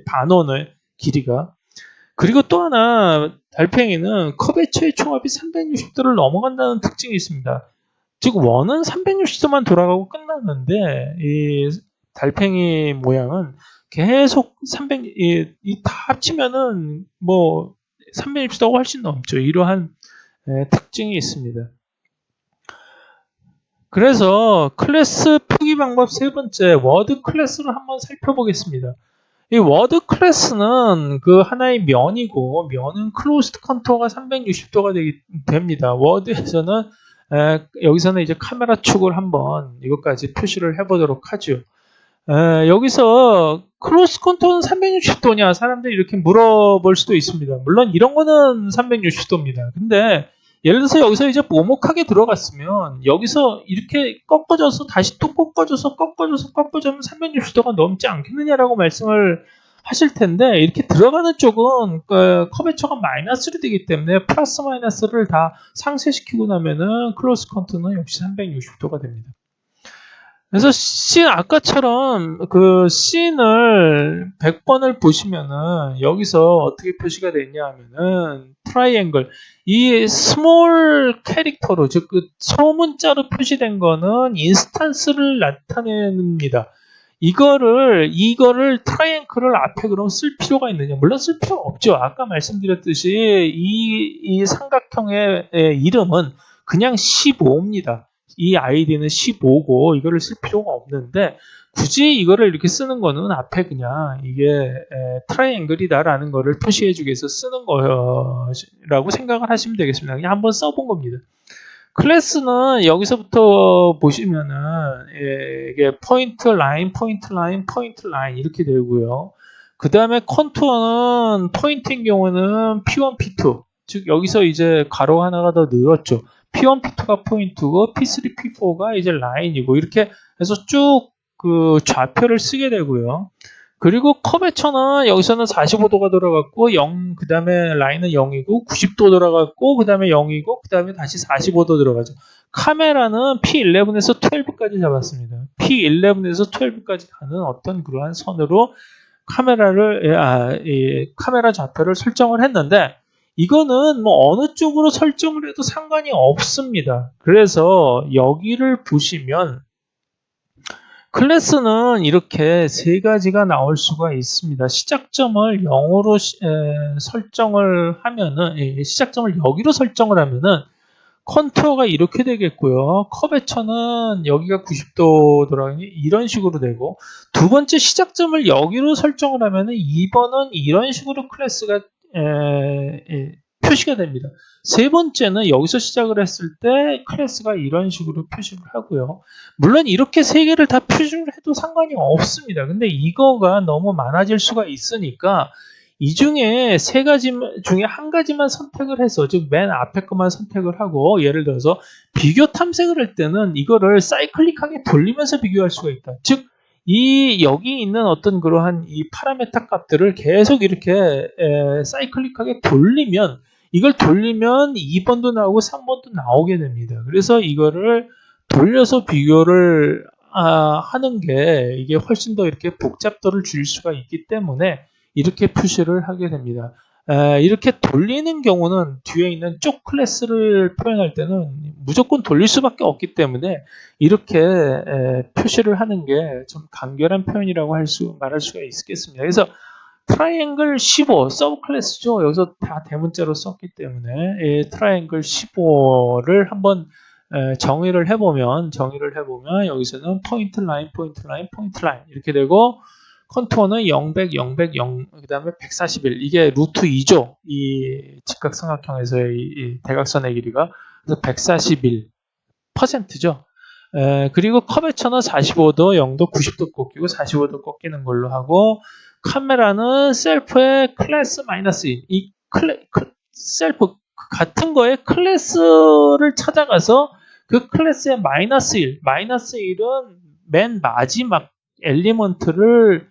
반원의 길이가. 그리고 또 하나 달팽이는 커베처의 총합이 360도를 넘어간다는 특징이 있습니다. 즉 원은 360도만 돌아가고 끝났는데 이 달팽이 모양은 계속 300, 다 합치면은 뭐 360도가 훨씬 넘죠. 이러한 특징이 있습니다. 그래서 클래스 표기 방법 세 번째 워드 클래스를 한번 살펴보겠습니다. 이 워드 클래스는 그 하나의 면이고 면은 클로즈드 컨투어가 360도가 됩니다. 워드에서는 여기서는 이제 카메라 축을 한번 이것까지 표시를 해보도록 하죠. 여기서 클로즈 컨투어는 360도냐 사람들이 이렇게 물어볼 수도 있습니다. 물론 이런 거는 360도입니다. 근데 예를 들어서 여기서 이제 오목하게 들어갔으면 여기서 이렇게 꺾어져서 다시 또 꺾어져면 360도가 넘지 않겠느냐라고 말씀을 하실 텐데 이렇게 들어가는 쪽은 커베처가 마이너스로 되기 때문에 플러스 마이너스를 다 상쇄시키고 나면은 클로즈 컨투어는 역시 360도가 됩니다. 그래서 씬 아까처럼 그 씬을 100번을 보시면은 여기서 어떻게 표시가 되냐 하면은 트라이앵글 이 스몰 캐릭터로 즉 그 소문자로 표시된 거는 인스탄스를 나타냅니다. 이거를 트라이앵글을 앞에 그럼 쓸 필요가 있느냐? 물론 쓸 필요 없죠. 아까 말씀드렸듯이 이 삼각형의 이름은 그냥 15입니다. 이 아이디는 15고 이거를 쓸 필요가 없는데 굳이 이거를 이렇게 쓰는 거는 앞에 그냥 이게 트라이앵글이다라는 거를 표시해 주기 위해서 쓰는 거라고 생각을 하시면 되겠습니다. 그냥 한번 써본 겁니다. 클래스는 여기서부터 보시면은 이게 포인트 라인 이렇게 되고요. 그 다음에 컨투어는 포인트인 경우는 P1, P2 즉 여기서 이제 가로 하나가 더 늘었죠. P1, P2가 포인트고 P3, P4가 이제 라인이고 이렇게 해서 쭉 그 좌표를 쓰게 되고요. 그리고 커베처는 여기서는 45도가 돌아갔고 0, 그 다음에 라인은 0이고 90도 돌아갔고 그 다음에 0이고 그 다음에 다시 45도 들어가죠. 카메라는 P11에서 12까지 잡았습니다. P11에서 12까지 가는 어떤 그러한 선으로 카메라 좌표를 설정을 했는데 이거는 뭐 어느 쪽으로 설정을 해도 상관이 없습니다. 그래서 여기를 보시면 클래스는 이렇게 세 가지가 나올 수가 있습니다. 시작점을 0으로 설정을 하면은 시작점을 여기로 설정을 하면은 컨투어가 이렇게 되겠고요. 커베처는 여기가 90도 돌아가니 이런 식으로 되고 두 번째 시작점을 여기로 설정을 하면은 2번은 이런 식으로 클래스가 표시가 됩니다. 세 번째는 여기서 시작을 했을 때 클래스가 이런 식으로 표시를 하고요. 물론 이렇게 세 개를 다 표시를 해도 상관이 없습니다. 근데 이거가 너무 많아질 수가 있으니까 이 중에 세 가지 중에 한 가지만 선택을 해서 즉 맨 앞에 것만 선택을 하고 예를 들어서 비교 탐색을 할 때는 이거를 사이클릭하게 돌리면서 비교할 수가 있다. 즉 여기 있는 어떤 그러한 이 파라메타 값들을 계속 이렇게 사이클릭하게 돌리면 이걸 돌리면 2번도 나오고 3번도 나오게 됩니다. 그래서 이거를 돌려서 비교를 하는 게 이게 훨씬 더 이렇게 복잡도를 줄일 수가 있기 때문에 이렇게 표시를 하게 됩니다. 이렇게 돌리는 경우는 뒤에 있는 쪽 클래스를 표현할 때는 무조건 돌릴 수밖에 없기 때문에 이렇게 표시를 하는 게 좀 간결한 표현이라고 말할 수가 있겠습니다. 그래서 트라이앵글 15 서브 클래스죠. 여기서 다 대문자로 썼기 때문에 트라이앵글 15를 한번 정의를 해보면 여기서는 포인트 라인 이렇게 되고 컨투어는 0, 100, 0, 100, 0, 그 다음에 141. 이게 루트 2죠. 이 직각삼각형에서의 이 대각선의 길이가. 그래서 141. 퍼센트죠. 그리고 커베처는 45도, 0도, 90도 꺾이고 45도 꺾이는 걸로 하고, 카메라는 셀프의 클래스 마이너스 1. 셀프 같은 거에 클래스를 찾아가서 그 클래스의 마이너스 1. 마이너스 1은 맨 마지막 엘리먼트를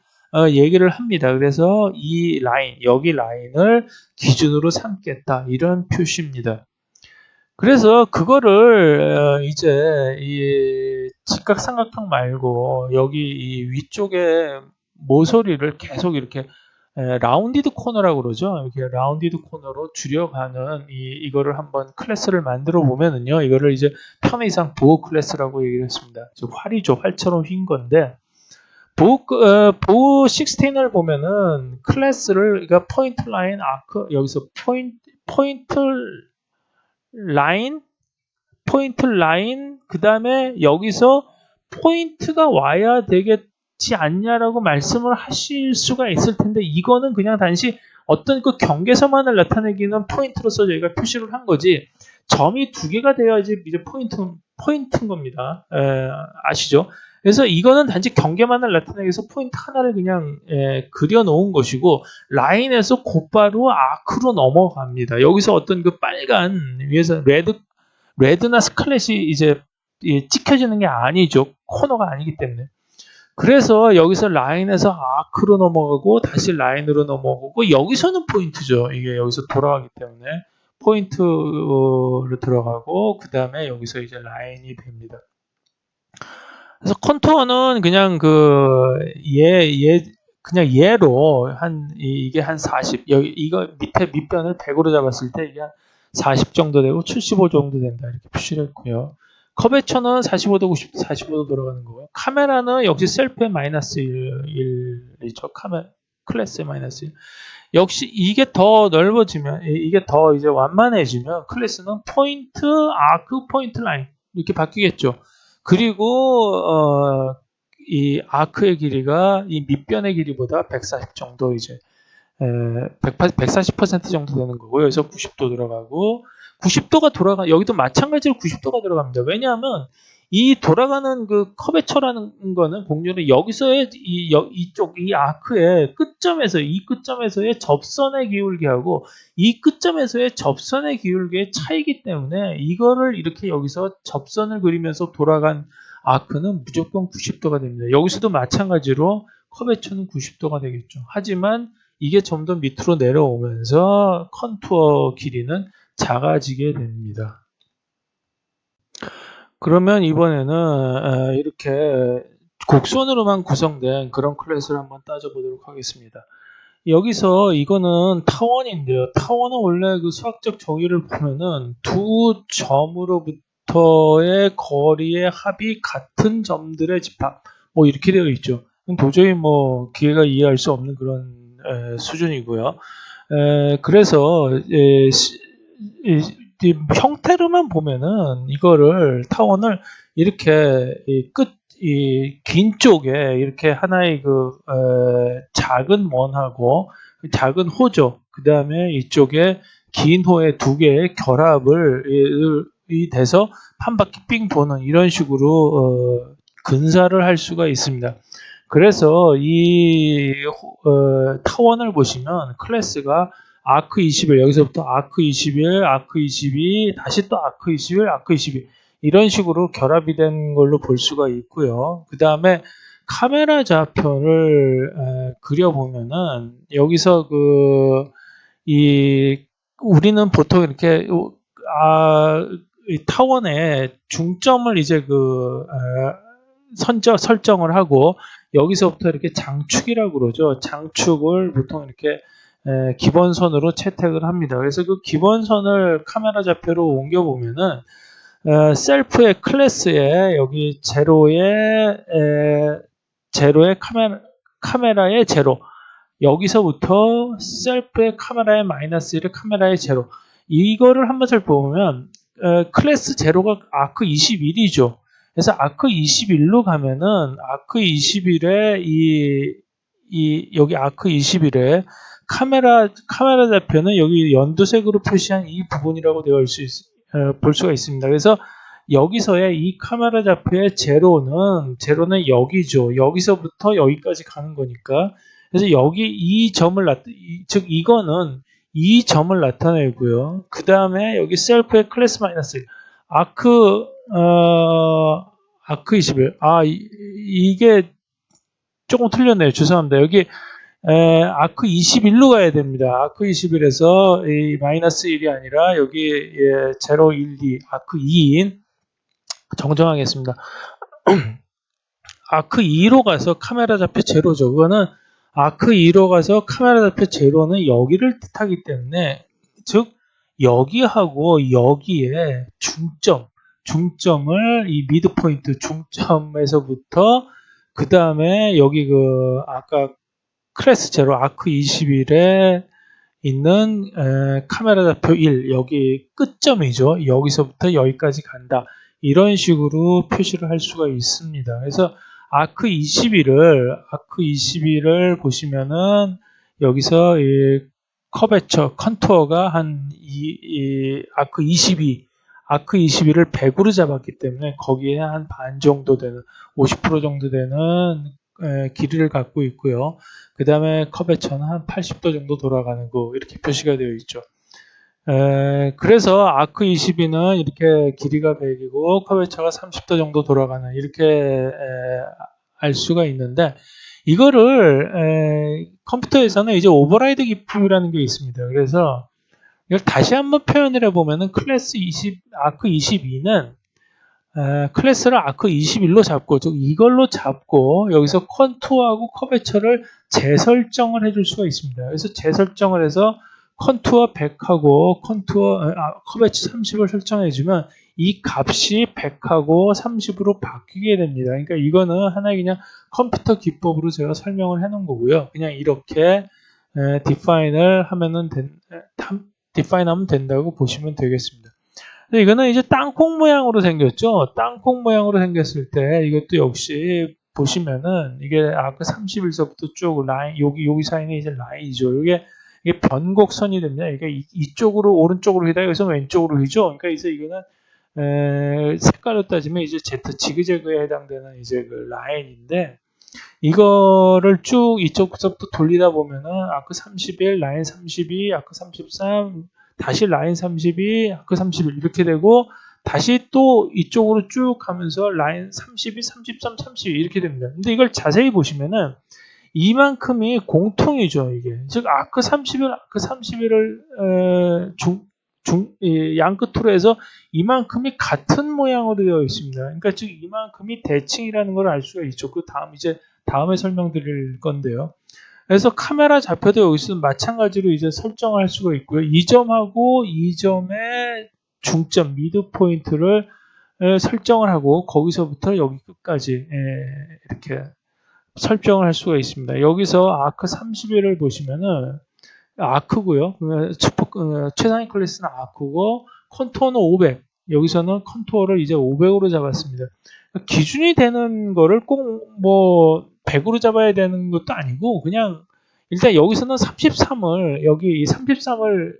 얘기를 합니다. 그래서 이 라인, 여기 라인을 기준으로 삼겠다. 이런 표시입니다. 그래서 그거를 이제 이 직각삼각형 말고 여기 이 위쪽에 모서리를 계속 이렇게 라운디드 코너라고 그러죠. 이렇게 라운디드 코너로 줄여가는 이거를 한번 클래스를 만들어 보면은요. 이거를 이제 편의상 보호 클래스라고 얘기를 했습니다. 활이죠. 활처럼 휜 건데 보호 16을 보면은 클래스를 그러니까 포인트 라인 아크 여기서 포인트 라인, 그 다음에 여기서 포인트가 와야 되겠지 않냐라고 말씀을 하실 수가 있을 텐데, 이거는 그냥 단지 어떤 그 경계선만을 나타내기는 포인트로서 저희가 표시를 한 거지, 점이 두 개가 돼야지 이제 포인트인 겁니다. 아시죠? 그래서 이거는 단지 경계만을 나타내기 위해서 포인트 하나를 그냥 그려 놓은 것이고, 라인에서 곧바로 아크로 넘어갑니다. 여기서 어떤 그 빨간 위에서 레드나 스칼렛이 이제 찍혀지는 게 아니죠. 코너가 아니기 때문에. 그래서 여기서 라인에서 아크로 넘어가고 다시 라인으로 넘어가고 여기서는 포인트죠. 이게 여기서 돌아가기 때문에 포인트로 들어가고 그 다음에 여기서 이제 라인이 됩니다. 그래서 컨투어는 그냥 그냥 얘로 이게 한 40, 여기 이거 밑에 밑변을 100으로 잡았을 때 이게 한 40 정도 되고 75 정도 된다 이렇게 표시를 했고요. 커베처는 45도, 90도, 45도 돌아가는 거고요. 카메라는 역시 셀프의 마이너스 1이죠. 클래스의 마이너스 1. 역시 이게 더 넓어지면, 이게 더 이제 완만해지면 클래스는 포인트, 아크, 포인트 라인 이렇게 바뀌겠죠. 그리고 이 아크의 길이가 이 밑변의 길이보다 140 정도 이제 140% 정도 되는 거고요. 여기서 90도 들어가고 90도가 여기도 마찬가지로 90도가 들어갑니다. 왜냐하면 이 돌아가는 그 커베처라는 거는 공률은 여기서의 이쪽 이 아크의 끝점에서의 접선의 기울기하고 이 끝점에서의 접선의 기울기의 차이기 때문에 이거를 이렇게 여기서 접선을 그리면서 돌아간 아크는 무조건 90도가 됩니다. 여기서도 마찬가지로 커베처는 90도가 되겠죠. 하지만 이게 좀 더 밑으로 내려오면서 컨투어 길이는 작아지게 됩니다. 그러면 이번에는 이렇게 곡선으로만 구성된 그런 클래스를 한번 따져보도록 하겠습니다. 여기서 이거는 타원인데요. 타원은 원래 그 수학적 정의를 보면은 두 점으로부터의 거리의 합이 같은 점들의 집합 뭐 이렇게 되어 있죠. 도저히 뭐 기회가 이해할 수 없는 그런 수준이고요. 그래서 이 형태로만 보면은 이거를 타원을 이렇게 긴 쪽에 이렇게 하나의 작은 원하고 작은 호죠. 그 다음에 이쪽에 긴 호의 두 개의 결합을 이 돼서 한 바퀴 삥 도는 이런 식으로 근사를 할 수가 있습니다. 그래서 이 타원을 보시면 클래스가 아크 21 여기서부터 아크 21, 아크 22, 다시 또 아크 21, 아크 22 이런 식으로 결합이 된 걸로 볼 수가 있고요. 그 다음에 카메라 좌표를 그려보면은 여기서 우리는 보통 이렇게 이 타원의 중점을 이제 설정을 하고 여기서부터 이렇게 장축이라고 그러죠. 장축을 보통 이렇게 기본선으로 채택을 합니다. 그래서 그 기본선을 카메라 좌표로 옮겨보면은 셀프의 클래스에 여기 제로의 카메라의 제로 여기서부터 셀프의 카메라의 마이너스 1의 카메라의 제로 이거를 한번 살펴보면 클래스 제로가 아크 21이죠. 그래서 아크 21로 가면은 아크 21에 여기 아크 21에 카메라 좌표는 여기 연두색으로 표시한 이 부분이라고 볼 수가 있습니다. 그래서 여기서의 이 카메라 좌표의 제로는 여기죠. 여기서부터 여기까지 가는 거니까. 그래서 여기 이 점을 즉 이거는 이 점을 나타내고요. 그 다음에 여기 셀프의 클래스 마이너스 1. 아크 21. 이게 조금 틀렸네요. 죄송합니다. 여기 아크 21로 가야 됩니다. 아크 21에서 이 마이너스 1이 아니라 여기 0, 1, 2, 아크 2인 정정하겠습니다. 아크 2로 가서 카메라 좌표 제로죠. 그거는 아크 2로 가서 카메라 좌표 제로는 여기를 뜻하기 때문에 즉 여기하고 여기에 중점을 이 미드 포인트 중점에서부터 그 다음에 여기 아까 클래스 제로 아크 21에 있는 카메라 좌표 1 여기 끝점이죠. 여기서부터 여기까지 간다. 이런 식으로 표시를 할 수가 있습니다. 그래서 아크 21을 보시면은 여기서 이 커베처 컨투어가 아크 21을 100으로 잡았기 때문에 거기에 한 반 정도 되는 50% 정도 되는 길이를 갖고 있고요. 그 다음에 커베처는 한 80도 정도 돌아가는 거 이렇게 표시가 되어 있죠. 그래서 아크 22는 이렇게 길이가 100이고 커베처가 30도 정도 돌아가는 이렇게 알 수가 있는데 이거를 컴퓨터에서는 이제 오버라이드 기품이라는 게 있습니다. 그래서 이걸 다시 한번 표현을 해보면은 아크 22는 클래스를 아크 21로 잡고 즉 이걸로 잡고 여기서 컨투어하고 커베처를 재설정을 해줄 수가 있습니다. 그래서 재설정을 해서 컨투어 100하고 커베처 30을 설정해주면 이 값이 100하고 30으로 바뀌게 됩니다. 그러니까 이거는 하나의 그냥 컴퓨터 기법으로 제가 설명을 해놓은 거고요. 그냥 이렇게 디파인하면 된다고 보시면 되겠습니다. 이거는 이제 땅콩 모양으로 생겼죠. 땅콩 모양으로 생겼을 때 이것도 역시 보시면은 이게 아까 31서부터 쭉 라인 여기 사이는 이제 라인이죠. 이게 변곡선이 됩니다. 이게 이쪽으로 오른쪽으로 휘다 여기서 왼쪽으로 휘죠. 그러니까 이제 이거는 색깔로 따지면 이제 Z 지그재그에 해당되는 이제 그 라인인데 이거를 쭉 이쪽부터 돌리다 보면은 아크 31, 라인 32, 아크 33 다시 라인 32, 아크 31 이렇게 되고 다시 또 이쪽으로 쭉 가면서 라인 32, 33, 32 이렇게 됩니다. 근데 이걸 자세히 보시면은 이만큼이 공통이죠. 이게 즉 아크 31을 양 끝으로 해서 이만큼이 같은 모양으로 되어 있습니다. 그러니까 즉 이만큼이 대칭이라는 걸 알 수가 있죠. 그 다음 이제 다음에 설명드릴 건데요. 그래서 카메라 좌표도 여기서 마찬가지로 이제 설정할 수가 있고요. 이 점하고 이 점의 중점 미드 포인트를 설정을 하고 거기서부터 여기 끝까지 이렇게 설정을 할 수가 있습니다. 여기서 아크 31을 보시면은 아크고요. 최상위 클래스는 아크고 컨투어는 500. 여기서는 컨투어를 이제 500으로 잡았습니다. 기준이 되는 거를 꼭 뭐 100으로 잡아야 되는 것도 아니고 그냥 일단 여기서는 33을 여기 이 33을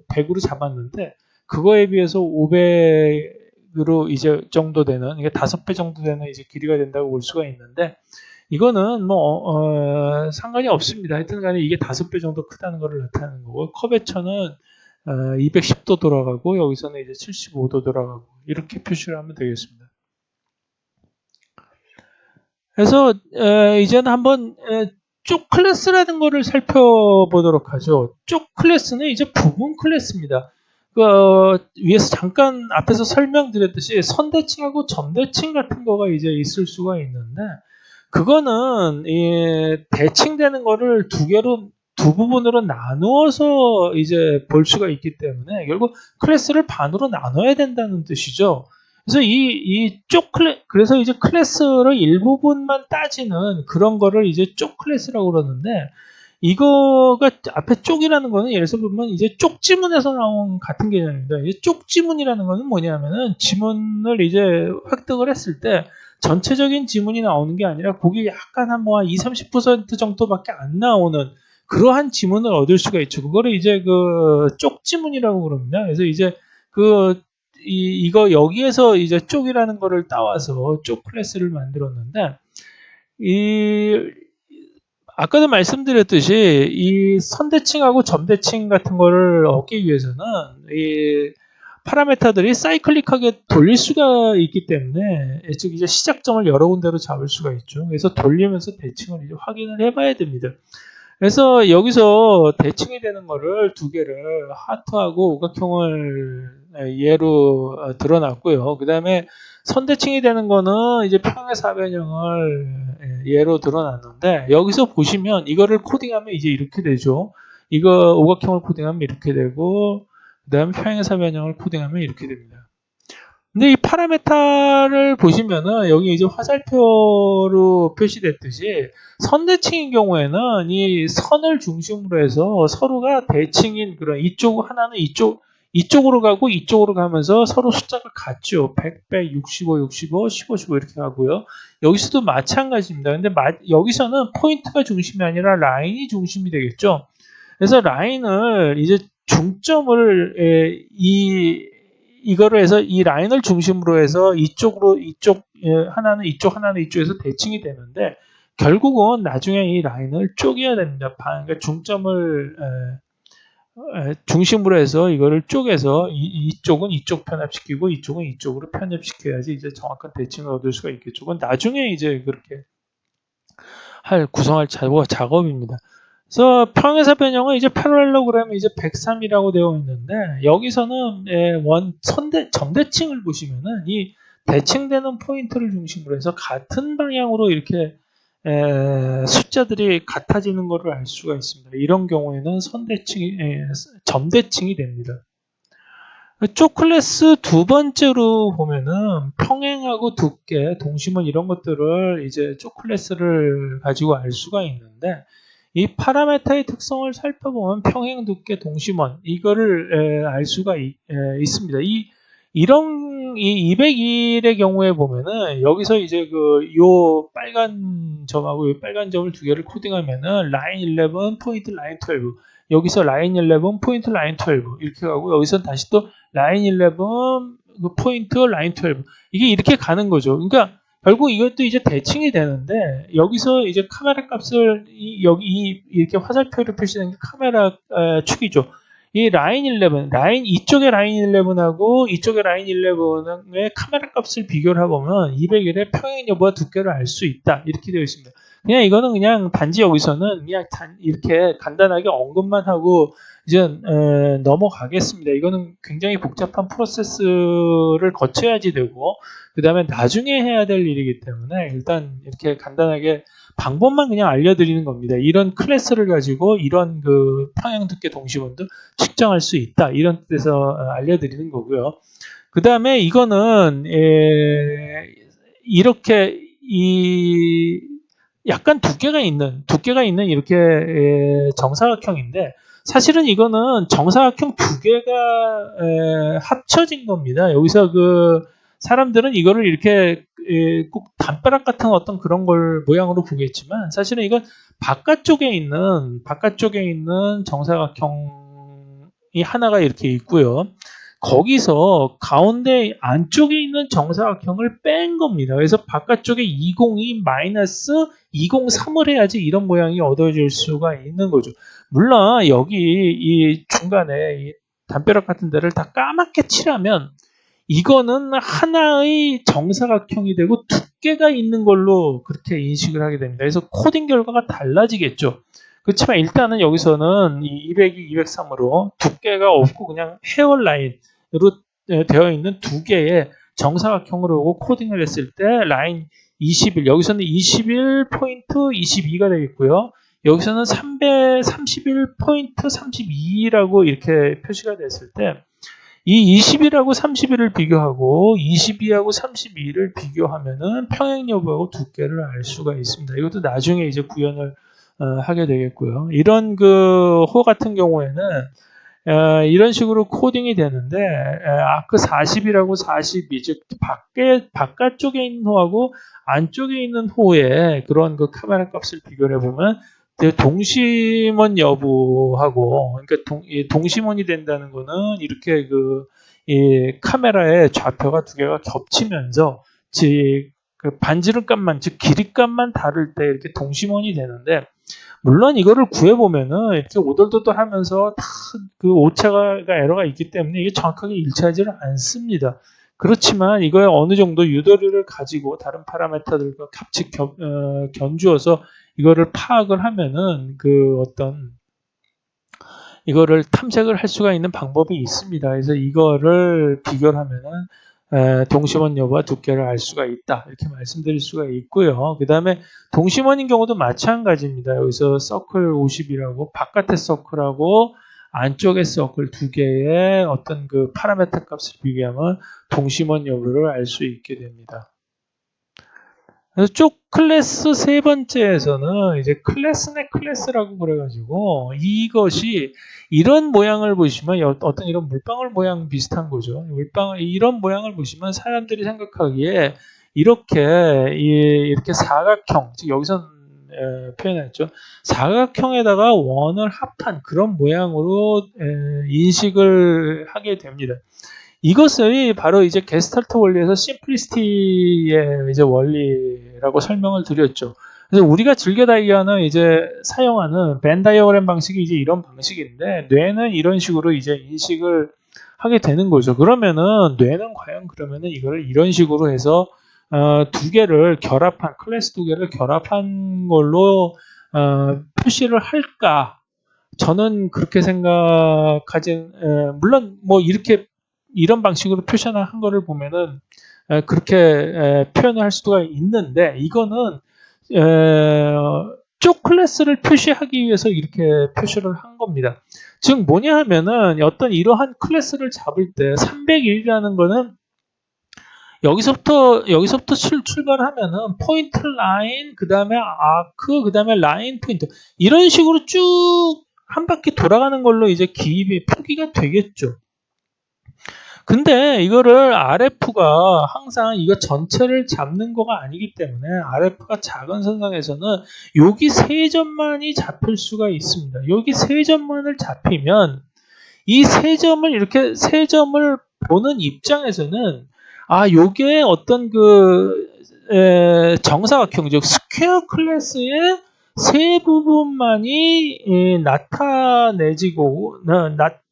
100으로 잡았는데 그거에 비해서 500으로 이제 정도 되는 이게 5배 정도 되는 이제 길이가 된다고 볼 수가 있는데 이거는 뭐 상관이 없습니다. 하여튼 간에 이게 5배 정도 크다는 것을 나타내는 거고 커베처는 210도 돌아가고 여기서는 이제 75도 돌아가고 이렇게 표시를 하면 되겠습니다. 그래서 이제는 한번 쪽 클래스라는 거를 살펴보도록 하죠. 쪽 클래스는 이제 부분 클래스입니다. 위에서 잠깐 앞에서 설명드렸듯이 선대칭하고 점대칭 같은 거가 이제 있을 수가 있는데 그거는 대칭되는 거를 두 부분으로 나누어서 이제 볼 수가 있기 때문에 결국 클래스를 반으로 나눠야 된다는 뜻이죠. 그래서 그래서 이제 클래스를 일부분만 따지는 그런 거를 이제 쪽 클래스라고 그러는데 이거가 앞에 쪽이라는 거는 예를 들어서 보면 이제 쪽 지문에서 나온 같은 개념입니다. 이제 쪽 지문이라는 거는 뭐냐면은 지문을 이제 획득을 했을 때 전체적인 지문이 나오는 게 아니라 거기 약간 한 20, 30% 정도밖에 안 나오는 그러한 지문을 얻을 수가 있죠. 그거를 이제 쪽 지문이라고 그럽니다. 그래서 이제 이거 여기에서 이제 쪽이라는 거를 따와서 쪽 클래스를 만들었는데, 아까도 말씀드렸듯이 이 선대칭하고 점대칭 같은 거를 얻기 위해서는 이 파라메타들이 사이클릭하게 돌릴 수가 있기 때문에, 즉 이제 시작점을 여러 군데로 잡을 수가 있죠. 그래서 돌리면서 대칭을 이제 확인을 해봐야 됩니다. 그래서 여기서 대칭이 되는 거를 두 개를 하트하고 오각형을 예로 드러났고요. 그 다음에 선대칭이 되는 거는 이제 평행 사변형을 예로 드러났는데, 여기서 보시면 이거를 코딩하면 이제 이렇게 되죠. 이거 오각형을 코딩하면 이렇게 되고, 그 다음에 평행 사변형을 코딩하면 이렇게 됩니다. 근데 이 파라메타를 보시면은 여기 이제 화살표로 표시됐듯이 선대칭인 경우에는 이 선을 중심으로 해서 서로가 대칭인 그런 이쪽 하나는 이쪽으로 가고 이쪽으로 가면서 서로 숫자가 같죠. 100, 100, 65, 65, 15, 15 이렇게 가고요. 여기서도 마찬가지입니다. 근데 여기서는 포인트가 중심이 아니라 라인이 중심이 되겠죠. 그래서 라인을 이제 중점을 이거를 해서 이 라인을 중심으로 해서 이쪽 하나는 이쪽에서 대칭이 되는데, 결국은 나중에 이 라인을 쪼개야 됩니다. 그러니까 중점을 중심으로 해서 이거를 쪼개서 이쪽은 이쪽 편합시키고 이쪽은 이쪽으로 편입시켜야지 이제 정확한 대칭을 얻을 수가 있겠죠. 그건 나중에 이제 그렇게 구성할 작업입니다. 그래서 평행사 변형은 이제 패러렐로그램이 이제 103이라고 되어 있는데, 여기서는 점대칭을 보시면은 이 대칭되는 포인트를 중심으로 해서 같은 방향으로 이렇게 숫자들이 같아지는 것을 알 수가 있습니다. 이런 경우에는 점대칭이 됩니다. 쪽 클래스 두 번째로 보면은 평행하고 두께, 동심원 이런 것들을 이제 쪽 클래스를 가지고 알 수가 있는데, 이 파라메타의 특성을 살펴보면 평행, 두께, 동심원 이거를 알 수가 있습니다. 이런 201의 경우에 보면은 여기서 이제 요 빨간 점하고 요 빨간 점을 두 개를 코딩하면은 라인 11 포인트 라인 12, 여기서 라인 11 포인트 라인 12 이렇게 가고, 여기서 다시 또 라인 11 포인트 라인 12 이게 이렇게 가는 거죠. 그러니까 결국 이것도 이제 대칭이 되는데, 여기서 이제 카메라 값을 여기 이렇게 화살표로 표시된 게 카메라 축이죠. 이 라인 11, 이쪽에 라인 11하고 이쪽에 라인 11의 카메라 값을 비교를 해보면 201의 평행 여부와 두께를 알 수 있다. 이렇게 되어 있습니다. 그냥 이거는 그냥 단지 여기서는 그냥 이렇게 간단하게 언급만 하고 이제 넘어가겠습니다. 이거는 굉장히 복잡한 프로세스를 거쳐야지 되고, 그 다음에 나중에 해야 될 일이기 때문에 일단 이렇게 간단하게 방법만 그냥 알려드리는 겁니다. 이런 클래스를 가지고 이런 평행 두께 동심원도 측정할 수 있다. 이런 뜻에서 알려드리는 거고요. 그 다음에 이거는 이렇게 약간 두께가 있는 이렇게 정사각형인데, 사실은 이거는 정사각형 두 개가 합쳐진 겁니다. 여기서 사람들은 이거를 이렇게 꼭 담벼락 같은 어떤 그런 걸 모양으로 보겠지만, 사실은 이건 바깥쪽에 있는 정사각형이 하나가 이렇게 있고요. 거기서 가운데 안쪽에 있는 정사각형을 뺀 겁니다. 그래서 바깥쪽에 202 마이너스 203을 해야지 이런 모양이 얻어질 수가 있는 거죠. 물론 여기 이 중간에 이 담벼락 같은 데를 다 까맣게 칠하면 이거는 하나의 정사각형이 되고 두께가 있는 걸로 그렇게 인식을 하게 됩니다. 그래서 코딩 결과가 달라지겠죠. 그렇지만 일단은 여기서는 이 202, 203으로 두께가 없고 그냥 헤어라인으로 되어 있는 두 개의 정사각형으로 코딩을 했을 때 라인 21, 여기서는 21 포인트 22가 되겠고요. 여기서는 331 포인트 32라고 이렇게 표시가 됐을 때, 이 20이라고 31을 비교하고 22하고 32를 비교하면은 평행 여부하고 두께를 알 수가 있습니다. 이것도 나중에 이제 구현을 하게 되겠고요. 이런 호 같은 경우에는 이런 식으로 코딩이 되는데, 아크 40이라고 42, 즉 바깥쪽에 있는 호하고 안쪽에 있는 호의 그런 카메라 값을 비교를 해보면 동심원 여부하고, 그러니까 동심원이 된다는 거는 이렇게 이 카메라의 좌표가 두 개가 겹치면서 그 반지름값만, 즉 길이값만 다를 때 이렇게 동심원이 되는데, 물론 이거를 구해보면은 이렇게 오돌도돌하면서 다 그 오차가 에러가 있기 때문에 이게 정확하게 일치하지는 않습니다. 그렇지만 이거에 어느 정도 유도리를 가지고 다른 파라미터들과 같이 견주어서 이거를 파악을 하면은 그 어떤 이거를 탐색을 할 수가 있는 방법이 있습니다. 그래서 이거를 비교를 하면은 동심원 여부와 두께를 알 수가 있다. 이렇게 말씀드릴 수가 있고요. 그 다음에 동심원인 경우도 마찬가지입니다. 여기서 서클 50이라고 바깥의 서클하고 안쪽의 서클 두 개의 어떤 그 파라메터 값을 비교하면 동심원 여부를 알 수 있게 됩니다. 그래서 쭉 클래스 세 번째에서는 이제 클래스 내 클래스라고 그래가지고 이것이 이런 모양을 보시면 어떤 이런 물방울 모양 비슷한 거죠. 이런 모양을 보시면 사람들이 생각하기에 이렇게 사각형, 즉 여기서 표현했죠. 사각형에다가 원을 합한 그런 모양으로 인식을 하게 됩니다. 이것을 바로 이제 게스탈트 원리에서 심플리시티의 이제 원리라고 설명을 드렸죠. 그래서 우리가 즐겨 사용하는 벤 다이어그램 방식이 이제 이런 방식인데, 뇌는 이런 식으로 이제 인식을 하게 되는 거죠. 그러면은 뇌는 과연 그러면은 이걸 이런 식으로 해서 클래스 두 개를 결합한 걸로 표시를 할까? 저는 그렇게 생각하진, 물론 뭐 이런 방식으로 표현한 거를 보면은 그렇게 표현을 할 수가 있는데, 이거는 쪽 클래스를 표시하기 위해서 이렇게 표시를 한 겁니다. 즉 뭐냐 하면은 어떤 이러한 클래스를 잡을 때 301이라는 거는 여기서부터 출발하면은 포인트 라인, 그 다음에 아크, 그 다음에 라인 포인트, 이런 식으로 쭉 한 바퀴 돌아가는 걸로 이제 기입이 표기가 되겠죠. 근데 이거를 RF가 항상 이거 전체를 잡는 거가 아니기 때문에 RF가 작은 선상에서는 여기 세 점만이 잡힐 수가 있습니다. 여기 세 점만을 잡히면 이 세 점을 이렇게 세 점을 보는 입장에서는 요게 어떤 정사각형, 즉 스퀘어 클래스의 세 부분만이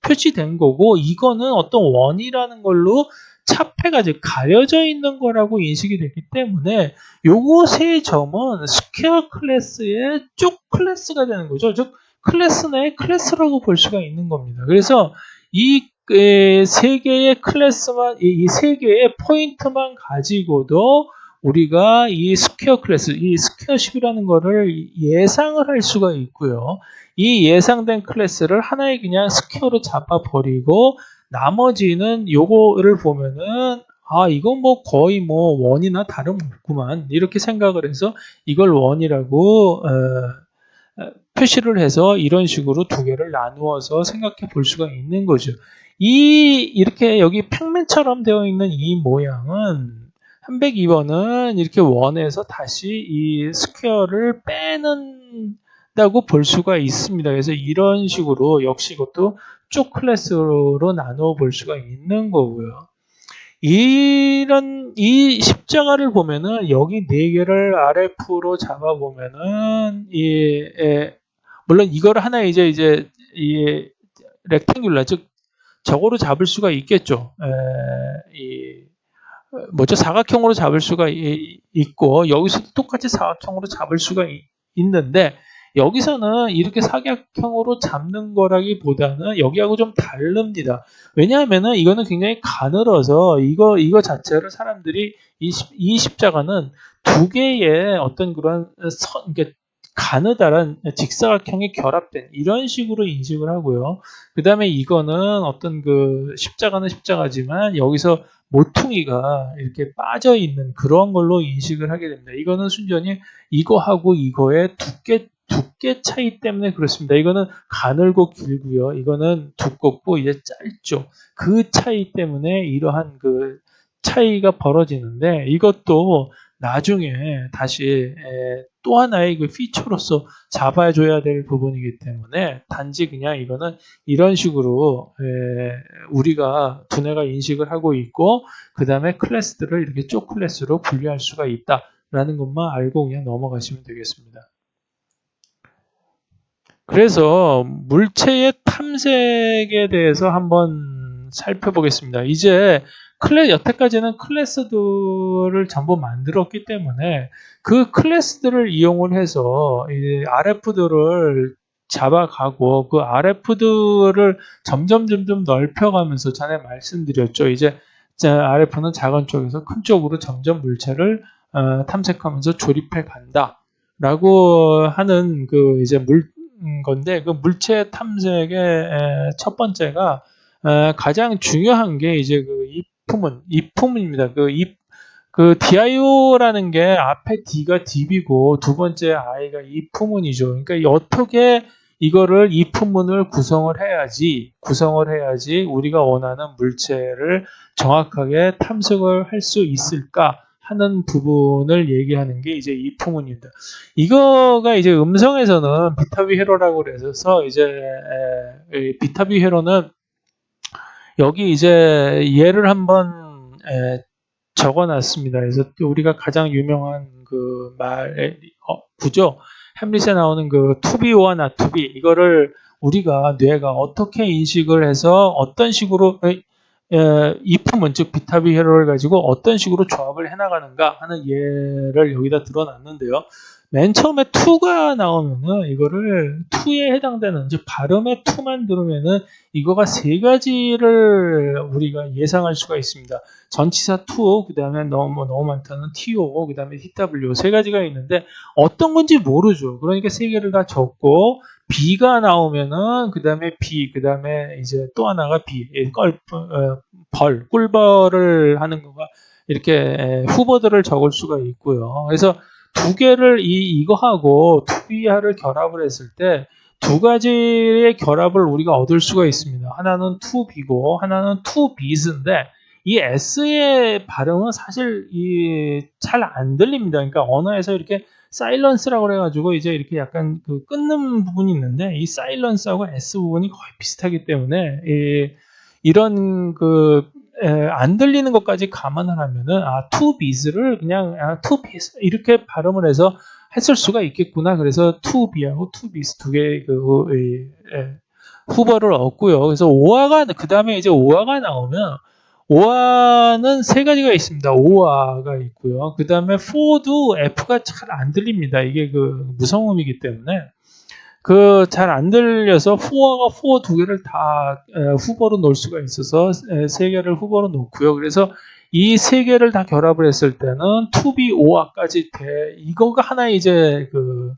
표시된 거고, 이거는 어떤 원이라는 걸로 차폐가 가려져 있는 거라고 인식이 됐기 때문에 요거 세 점은 스퀘어 클래스의 쪽 클래스가 되는 거죠. 즉 클래스 내의 클래스라고 볼 수가 있는 겁니다. 그래서 이 세 개의 클래스만, 이 세 개의 포인트만 가지고도 우리가 이 스퀘어 클래스, 이 스퀘어십이라는 거를 예상을 할 수가 있고요. 이 예상된 클래스를 하나의 그냥 스퀘어로 잡아버리고, 나머지는 요거를 보면은 이건 뭐 거의 뭐 원이나 다름없구만, 이렇게 생각을 해서 이걸 원이라고 표시를 해서 이런 식으로 두 개를 나누어서 생각해 볼 수가 있는 거죠. 이렇게 여기 평면처럼 되어 있는 이 모양은 302번은 이렇게 원에서 다시 이 스퀘어를 빼는다고 볼 수가 있습니다. 그래서 이런 식으로 역시 이것도 쪽 클래스로 나누어 볼 수가 있는 거고요. 이 십자가를 보면은 여기 네 개를 RF로 잡아 보면은 물론 이거를 하나 이제 이 렉탱귤라, 즉 저거로 잡을 수가 있겠죠. 사각형으로 잡을 수가 있고, 여기서도 똑같이 사각형으로 잡을 수가 있는데, 여기서는 이렇게 사각형으로 잡는 거라기보다는 여기하고 좀 다릅니다. 왜냐하면은 이거는 굉장히 가늘어서 이거 자체를 사람들이 이 십자가는 두 개의 어떤 그런 가느다란 직사각형이 결합된 이런 식으로 인식을 하고요. 그 다음에 이거는 어떤 십자가는 십자가지만 여기서 모퉁이가 이렇게 빠져 있는 그런 걸로 인식을 하게 됩니다. 이거는 순전히 이거하고 이거의 두께 차이 때문에 그렇습니다. 이거는 가늘고 길고요. 이거는 두껍고 이제 짧죠. 그 차이 때문에 이러한 차이가 벌어지는데, 이것도 나중에 다시 또 하나의 그 피처로서 잡아줘야 될 부분이기 때문에 단지 그냥 이거는 이런 식으로 우리가 두뇌가 인식을 하고 있고 그 다음에 클래스들을 이렇게 쪽 클래스로 분류할 수가 있다라는 것만 알고 그냥 넘어가시면 되겠습니다. 그래서 물체의 탐색에 대해서 한번 살펴보겠습니다. 이제 여태까지는 클래스들을 전부 만들었기 때문에 그 클래스들을 이용을 해서 이 RF들을 잡아가고 그 RF들을 점점 넓혀가면서 전에 말씀드렸죠. 이제 RF는 작은 쪽에서 큰 쪽으로 점점 물체를 탐색하면서 조립해 간다라고 하는 그 이제 건데 그 물체 탐색의 첫 번째가 가장 중요한 게 이제 그 입품입니다. 그 DIO라는 게 앞에 D가 DB고 두 번째 I가 입품문이죠. 그러니까 어떻게 이거를 입품문을 구성을 해야지 우리가 원하는 물체를 정확하게 탐색을 할 수 있을까 하는 부분을 얘기하는 게 이제 입품문입니다. 이거가 이제 음성에서는 비타비 회로라고 그래서 이제 비타비 회로는 여기 이제 예를 한번 적어놨습니다. 그래서 우리가 가장 유명한 그 구조 햄릿에 나오는 그 투비와 나투비 이거를 우리가 뇌가 어떻게 인식을 해서 어떤 식으로 이품은 즉 비타비 회로를 가지고 어떤 식으로 조합을 해나가는가 하는 예를 여기다 들어놨는데요. 맨 처음에 투가 나오면은 이거를 투에 해당되는 즉 발음의 투만 들으면은 이거가 세 가지를 우리가 예상할 수가 있습니다. 전치사 투, 그 다음에 너무 많다는 TO, 그 다음에 TW 세 가지가 있는데 어떤 건지 모르죠. 그러니까 세 개를 다 적고 B가 나오면은 그 다음에 B, 그 다음에 이제 또 하나가 B, 꿀벌을 하는 거가 이렇게 후보들을 적을 수가 있고요. 그래서 두 개를 이거하고 투비하를 결합을 했을 때 두 가지의 결합을 우리가 얻을 수가 있습니다. 하나는 투비고 하나는 투비스인데 이 S의 발음은 사실 잘 안 들립니다. 그러니까 언어에서 이렇게 사일런스라고 그래가지고 이제 이렇게 약간 그 끊는 부분이 있는데 이 사일런스하고 S 부분이 거의 비슷하기 때문에 이런 안 들리는 것까지 감안을 하면은 to bees를 그냥 to bees 이렇게 발음을 해서 했을 수가 있겠구나. 그래서 to be하고 to bees 두 개의 후보를 얻고요. 그래서 오화가 그 다음에 이제 오화가 나오면 오화는 세 가지가 있습니다. 오화가 있고요. 그 다음에 for도 F가 잘 안 들립니다. 이게 그 무성음이기 때문에. 잘 안 들려서 포와 두 개를 다 후보로 놓을 수가 있어서 세 개를 후보로 놓고요. 그래서 이 세 개를 다 결합을 했을 때는 투비 오화까지 이거가 하나 이제 그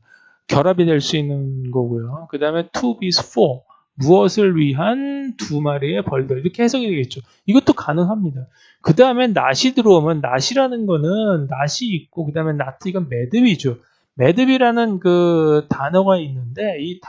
결합이 될 수 있는 거고요. 그 다음에 투비스 포 무엇을 위한 두 마리의 벌들 이렇게 해석이 되겠죠. 이것도 가능합니다. 그 다음에 낫이 들어오면 낫이라는 거는 낫이 있고 그 다음에 나트 이건 매듭이죠. 매듭이라는 그 단어가 있는데 이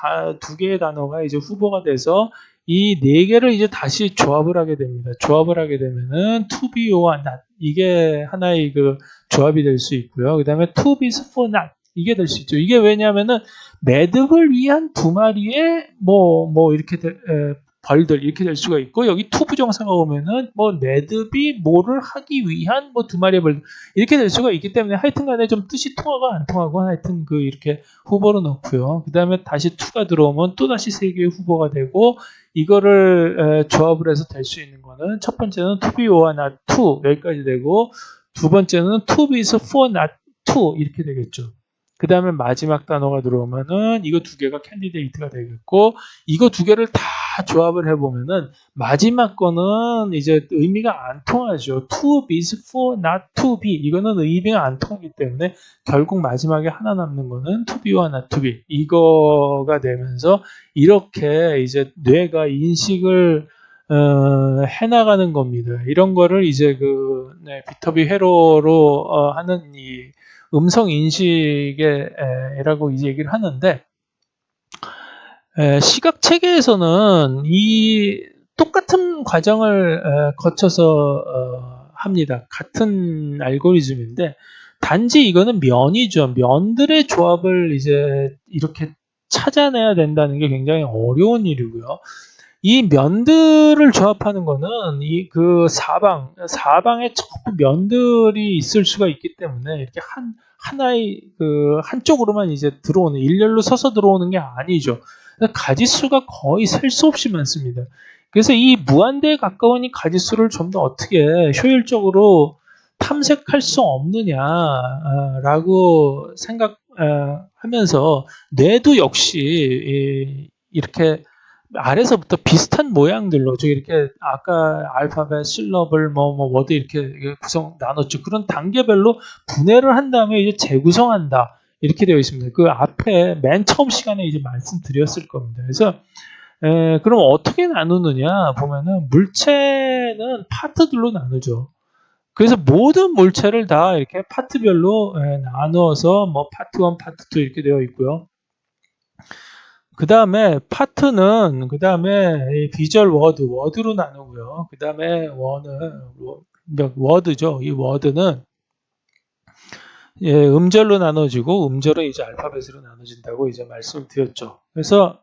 두 개의 단어가 이제 후보가 돼서 이 네 개를 이제 다시 조합을 하게 됩니다. 조합을 하게 되면은 to be와 not 이게 하나의 그 조합이 될 수 있고요. 그 다음에 to be for not 이게 될 수 있죠. 이게 왜냐하면은 매듭을 위한 두 마리의 이렇게 벌들 이렇게 될 수가 있고 여기 투 부정사가 오면은 매듭이 뭐를 하기 위한 두 마리의 벌들 이렇게 될 수가 있기 때문에 하여튼간에 좀 뜻이 통하고 안 통하고 하여튼 이렇게 후보로 넣고요. 그 다음에 다시 투가 들어오면 또 다시 세 개의 후보가 되고 이거를 조합을 해서 될 수 있는 거는 첫 번째는 to be or not to 여기까지 되고 두 번째는 to be is for not to 이렇게 되겠죠. 그 다음에 마지막 단어가 들어오면은 이거 두 개가 캔디데이트가 되겠고 이거 두 개를 다 조합을 해보면은 마지막 거는 이제 의미가 안 통하죠. to be is for not to be 이거는 의미가 안 통하기 때문에 결국 마지막에 하나 남는 거는 to be와 not to be 이거가 되면서 이렇게 이제 뇌가 인식을 해나가는 겁니다. 이런 거를 이제 비터비 회로로 하는 이 음성 인식이라고 이제 얘기를 하는데 시각 체계에서는 이 똑같은 과정을 거쳐서 합니다. 같은 알고리즘인데 단지 이거는 면이죠. 면들의 조합을 이제 이렇게 찾아내야 된다는 게 굉장히 어려운 일이고요. 이 면들을 조합하는 거는 이 그 사방에 전부 면들이 있을 수가 있기 때문에 이렇게 하나의 그 한쪽으로만 이제 들어오는 일렬로 서서 들어오는 게 아니죠. 가지수가 거의 셀 수 없이 많습니다. 그래서 이 무한대에 가까운 이 가지수를 좀 더 어떻게 효율적으로 탐색할 수 없느냐라고 생각하면서 뇌도 역시 이렇게 아래서부터 비슷한 모양들로 저 이렇게 아까 알파벳, 실러블, 워드 이렇게 구성 나눴죠. 그런 단계별로 분해를 한 다음에 이제 재구성한다 이렇게 되어 있습니다. 그 앞에 맨 처음 시간에 이제 말씀드렸을 겁니다. 그래서 그럼 어떻게 나누느냐 보면은 물체는 파트들로 나누죠. 그래서 모든 물체를 다 이렇게 파트별로 나누어서 뭐 파트 1, 파트 2 이렇게 되어 있고요. 그 다음에 파트는 그 다음에 비주얼 워드로 나누고요. 그 다음에 워드죠. 이 워드는 음절로 나눠지고 음절은 이제 알파벳으로 나눠진다고 이제 말씀을 드렸죠. 그래서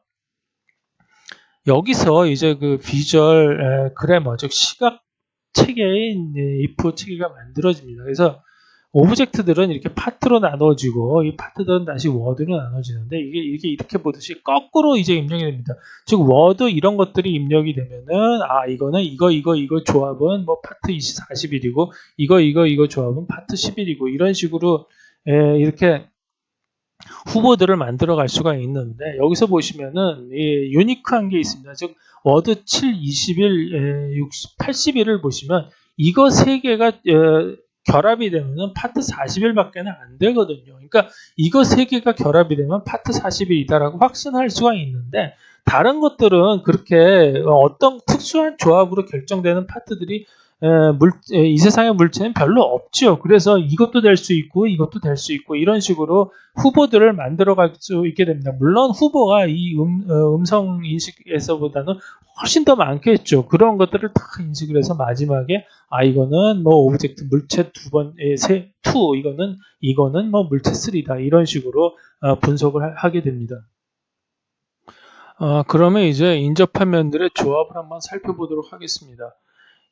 여기서 이제 그 비주얼 그래머 즉 시각 체계인 if 체계가 만들어집니다. 그래서 오브젝트들은 이렇게 파트로 나눠지고 이 파트들은 다시 워드로 나눠지는데 이게 이렇게 보듯이 거꾸로 이제 입력이 됩니다. 즉 워드 이런 것들이 입력이 되면은 이거는 이거 조합은 뭐 파트 41이고 이거 조합은 파트 11이고 이런 식으로 이렇게 후보들을 만들어 갈 수가 있는데 여기서 보시면은 유니크한 게 있습니다. 즉 워드 7, 21, 60, 81을 보시면 이거 세 개가 결합이 되면은 파트 41밖에는 안 되거든요. 그러니까 이거 세 개가 결합이 되면 파트 41이다라고 확신할 수가 있는데 다른 것들은 그렇게 어떤 특수한 조합으로 결정되는 파트들이 이 세상의 물체는 별로 없죠. 그래서 이것도 될 수 있고 이것도 될 수 있고 이런 식으로 후보들을 만들어 갈 수 있게 됩니다. 물론 후보가 이 음성 인식에서보다는 훨씬 더 많겠죠. 그런 것들을 다 인식을 해서 마지막에 이거는 뭐 오브젝트 물체 이거는 뭐 물체 3다 이런 식으로 분석을 하게 됩니다. 그러면 이제 인접한 면들의 조합을 한번 살펴보도록 하겠습니다.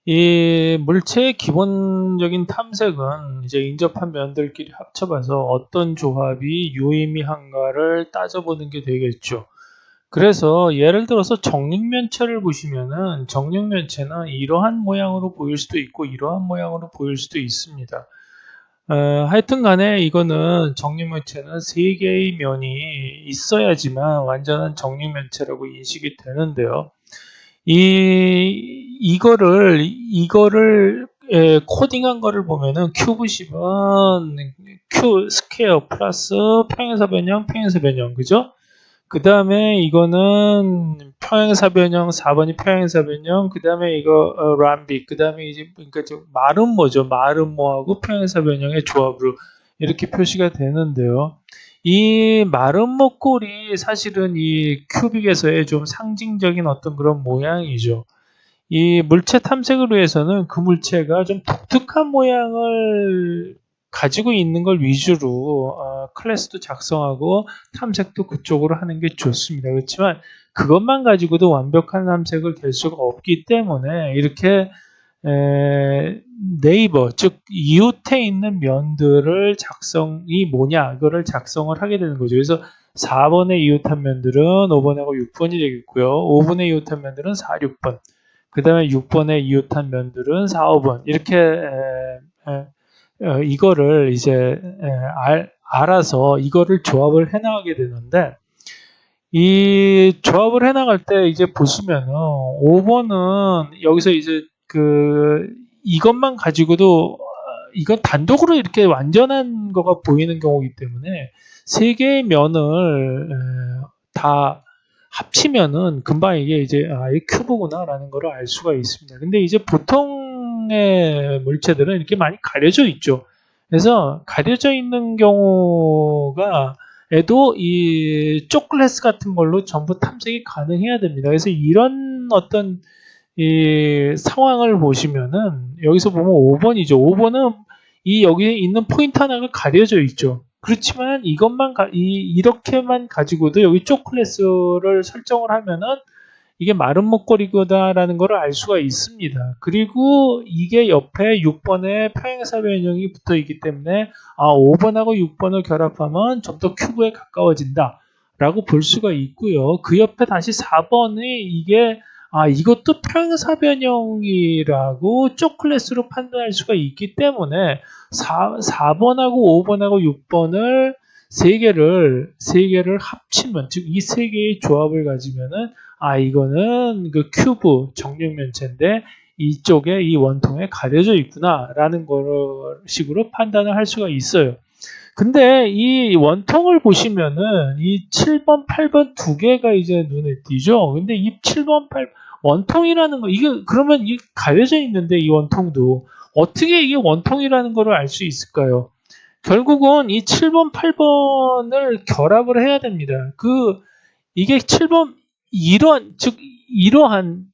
이 물체의 기본적인 탐색은 이제 인접한 면들끼리 합쳐봐서 어떤 조합이 유의미한가를 따져보는 게 되겠죠. 그래서 예를 들어서 정육면체를 보시면은 정육면체는 이러한 모양으로 보일 수도 있고 이러한 모양으로 보일 수도 있습니다. 하여튼 간에 이거는 정육면체는 세 개의 면이 있어야지만 완전한 정육면체라고 인식이 되는데요. 이거를 코딩한 거를 보면은 큐브십은 큐 스퀘어 플러스 평행사 변형 그죠? 그 다음에 이거는 평행사 변형 4번이 평행사 변형 그 다음에 이거 람빅 그 다음에 이제 그러니까 마름모죠. 마름모하고 평행사 변형의 조합으로 이렇게 표시가 되는데요. 이 마름모 꼴이 사실은 이 큐빅에서의 좀 상징적인 어떤 그런 모양이죠. 이 물체 탐색을 위해서는 그 물체가 좀 독특한 모양을 가지고 있는 걸 위주로 클래스도 작성하고 탐색도 그쪽으로 하는 게 좋습니다. 그렇지만 그것만 가지고도 완벽한 탐색을 될 수가 없기 때문에 이렇게 네이버 즉 이웃에 있는 면들을 작성이 뭐냐 이거를 작성을 하게 되는 거죠. 그래서 4번의 이웃한 면들은 5번하고 6번이 되겠고요. 5번의 이웃한 면들은 4, 6번 그 다음에 6번의 이웃한 면들은 4, 5번 이렇게 이거를 이제 알아서 이거를 조합을 해나가게 되는데 이 조합을 해나갈 때 이제 보시면은 5번은 여기서 이제 이것만 가지고도 이건 단독으로 이렇게 완전한 거가 보이는 경우이기 때문에 세 개의 면을 다 합치면은 금방 이게 이제 이 큐브구나라는 걸 알 수가 있습니다. 근데 이제 보통의 물체들은 이렇게 많이 가려져 있죠. 그래서 가려져 있는 경우가 에도 이 쪽클래스 같은 걸로 전부 탐색이 가능해야 됩니다. 그래서 이런 어떤 이 상황을 보시면은 여기서 보면 5번이죠. 5번은 이 여기에 있는 포인트 하나가 가려져 있죠. 그렇지만 이렇게만 가지고도 여기 쪽 클래스를 설정을 하면은 이게 마른 목걸이다라는 걸 알 수가 있습니다. 그리고 이게 옆에 6번에 평행사 변형이 붙어 있기 때문에 5번하고 6번을 결합하면 좀 더 큐브에 가까워진다 라고 볼 수가 있고요. 그 옆에 다시 4번이 이게 이것도 평행사 변형이라고 쪽 클래스로 판단할 수가 있기 때문에 4번하고 5번하고 6번을 세 개를 합치면, 즉 이 세 개의 조합을 가지면은 이거는 그 큐브 정육면체인데 이쪽에 이 원통에 가려져 있구나라는 식으로 판단을 할 수가 있어요. 근데 이 원통을 보시면은 이 7번, 8번 두 개가 이제 눈에 띄죠. 근데 이 7번, 8번 원통이라는 거 이게 그러면 이 가려져 있는데 이 원통도 어떻게 이게 원통이라는 거를 알 수 있을까요? 결국은 이 7번, 8번을 결합을 해야 됩니다. 이게 7번 이러한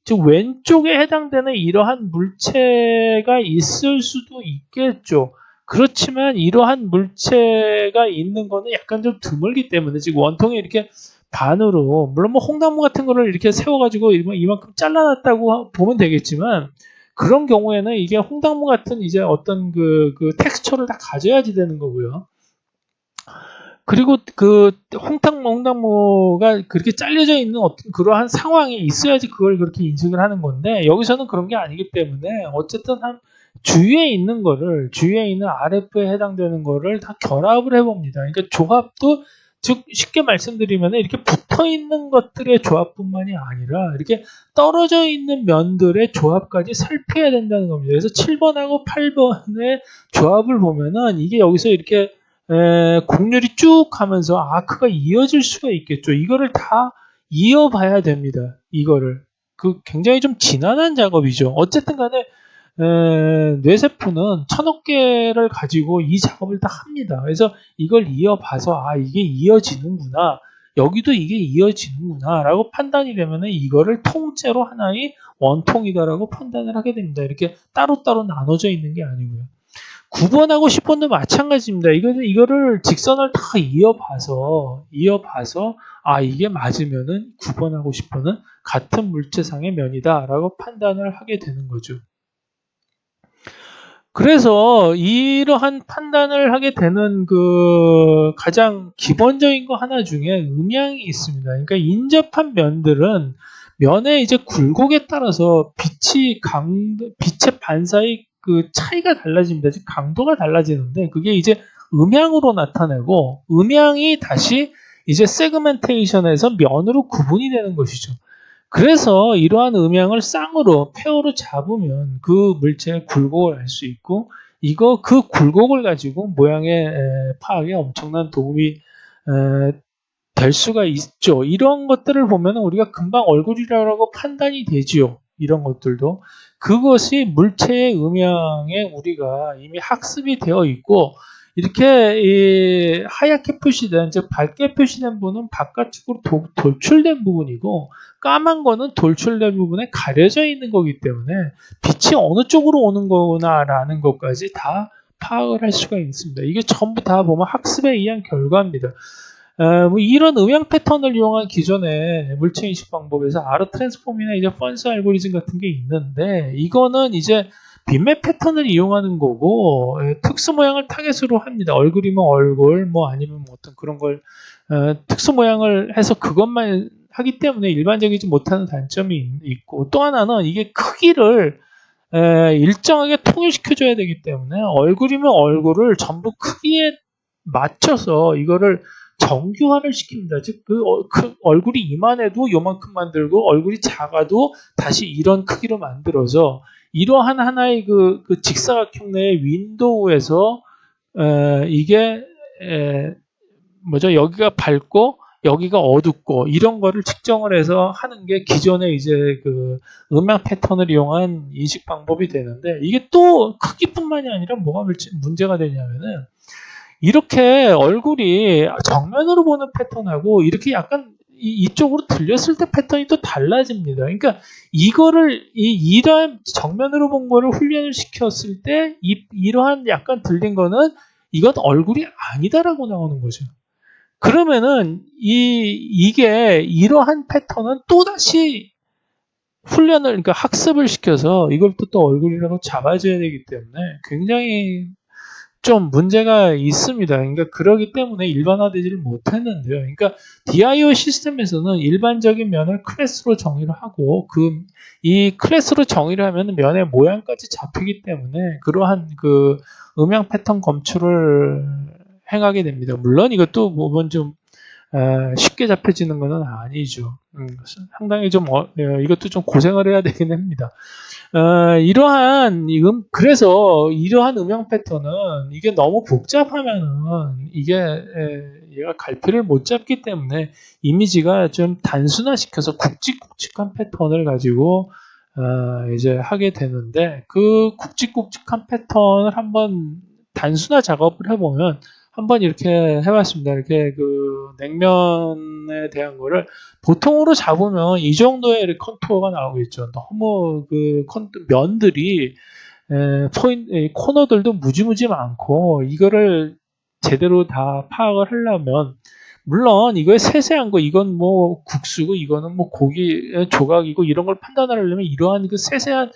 즉 왼쪽에 해당되는 이러한 물체가 있을 수도 있겠죠. 그렇지만 이러한 물체가 있는 거는 약간 좀 드물기 때문에 지금 원통에 이렇게 반으로 물론 뭐 홍나무 같은 거를 이렇게 세워가지고 이만큼 잘라놨다고 보면 되겠지만 그런 경우에는 이게 홍나무 같은 이제 어떤 그 텍스처를 다 가져야지 되는 거고요. 그리고 그 홍당무가 그렇게 잘려져 있는 어떤 그러한 상황이 있어야지 그걸 그렇게 인식을 하는 건데 여기서는 그런 게 아니기 때문에 어쨌든 주위에 있는 RF에 해당되는 거를 다 결합을 해봅니다. 그러니까 조합도 즉 쉽게 말씀드리면 이렇게 붙어 있는 것들의 조합뿐만이 아니라 이렇게 떨어져 있는 면들의 조합까지 살펴야 된다는 겁니다. 그래서 7번하고 8번의 조합을 보면은 이게 여기서 이렇게 곡률이 쭉 가면서 아크가 이어질 수가 있겠죠. 이거를 다 이어봐야 됩니다. 이거를. 굉장히 좀 지난한 작업이죠. 어쨌든 간에 뇌세포는 1000억 개를 가지고 이 작업을 다 합니다. 그래서 이걸 이어봐서 이게 이어지는구나. 여기도 이게 이어지는구나 라고 판단이 되면 이거를 통째로 하나의 원통이다라고 판단을 하게 됩니다. 이렇게 따로따로 나눠져 있는 게 아니고요. 9번하고 10번도 마찬가지입니다. 이거를 직선을 다 이어봐서 이게 맞으면은 9번하고 10번은 같은 물체상의 면이다라고 판단을 하게 되는 거죠. 그래서 이러한 판단을 하게 되는 그 가장 기본적인 거 하나 중에 음양이 있습니다. 그러니까 인접한 면들은 면의 이제 굴곡에 따라서 빛의 반사의 그 차이가 달라집니다. 즉 강도가 달라지는데 그게 이제 음양으로 나타내고 음양이 다시 이제 세그멘테이션에서 면으로 구분이 되는 것이죠. 그래서 이러한 음양을 쌍으로 페어로 잡으면 그 물체의 굴곡을 알 수 있고 그 굴곡을 가지고 모양의 파악에 엄청난 도움이 될 수가 있죠. 이런 것들을 보면 우리가 금방 얼굴이라고 판단이 되지요. 이런 것들도. 그것이 물체의 음양에 우리가 이미 학습이 되어 있고 이렇게 하얗게 표시된 즉 밝게 표시된 부분은 바깥쪽으로 돌출된 부분이고 까만 거는 돌출된 부분에 가려져 있는 거기 때문에 빛이 어느 쪽으로 오는 거구나라는 것까지 다 파악을 할 수가 있습니다. 이게 전부 다 보면 학습에 의한 결과입니다. 이런 음양 패턴을 이용한 기존의 물체 인식 방법에서 R 트랜스폼이나 이제 펀스 알고리즘 같은 게 있는데 이거는 이제 빗맵 패턴을 이용하는 거고 특수 모양을 타겟으로 합니다. 얼굴이면 얼굴, 아니면 어떤 그런 걸 특수 모양을 해서 그것만 하기 때문에 일반적이지 못하는 단점이 있고 또 하나는 이게 크기를 일정하게 통일시켜줘야 되기 때문에 얼굴이면 얼굴을 전부 크기에 맞춰서 이거를 정규화를 시킵니다. 즉, 얼굴이 이만해도 요만큼 만들고, 얼굴이 작아도 다시 이런 크기로 만들어서, 이러한 하나의 그 직사각형 내의 윈도우에서, 이게, 여기가 밝고, 여기가 어둡고, 이런 거를 측정을 해서 하는 게 기존의 이제 그 음양 패턴을 이용한 인식 방법이 되는데, 이게 또 크기뿐만이 아니라 뭐가 문제가 되냐면은, 이렇게 얼굴이 정면으로 보는 패턴하고 이렇게 약간 이쪽으로 들렸을 때 패턴이 또 달라집니다. 그러니까 이러한 정면으로 본 거를 훈련을 시켰을 때 이러한 약간 들린 거는 이건 얼굴이 아니다라고 나오는 거죠. 그러면은 이게 이러한 패턴은 또다시 그러니까 학습을 시켜서 이걸 또 얼굴이라고 잡아줘야 되기 때문에 굉장히 좀 문제가 있습니다. 그러니까 그러기 때문에 일반화되지를 못했는데요. 그러니까 DIO 시스템에서는 일반적인 면을 클래스로 정의를 하고 이 클래스로 정의를 하면 면의 모양까지 잡히기 때문에 그러한 그 음향 패턴 검출을 행하게 됩니다. 물론 이것도 보면 좀 쉽게 잡혀지는 것은 아니죠. 상당히 좀 이것도 좀 고생을 해야 되긴 합니다. 그래서 이러한 음향 패턴은 이게 너무 복잡하면은 얘가 갈피를 못 잡기 때문에 이미지가 좀 단순화시켜서 굵직굵직한 패턴을 가지고 이제 하게 되는데 그 굵직굵직한 패턴을 한번 단순화 작업을 해보면 한번 이렇게 해봤습니다. 이렇게 그 냉면에 대한 거를 보통으로 잡으면 이 정도의 컨투어가 나오겠죠. 너무 면들이 코너들도 무지무지 많고 이거를 제대로 다 파악을 하려면 물론 이거의 세세한 거 이건 뭐 국수고 이거는 뭐 고기 조각이고 이런 걸 판단하려면 이러한 그 세세한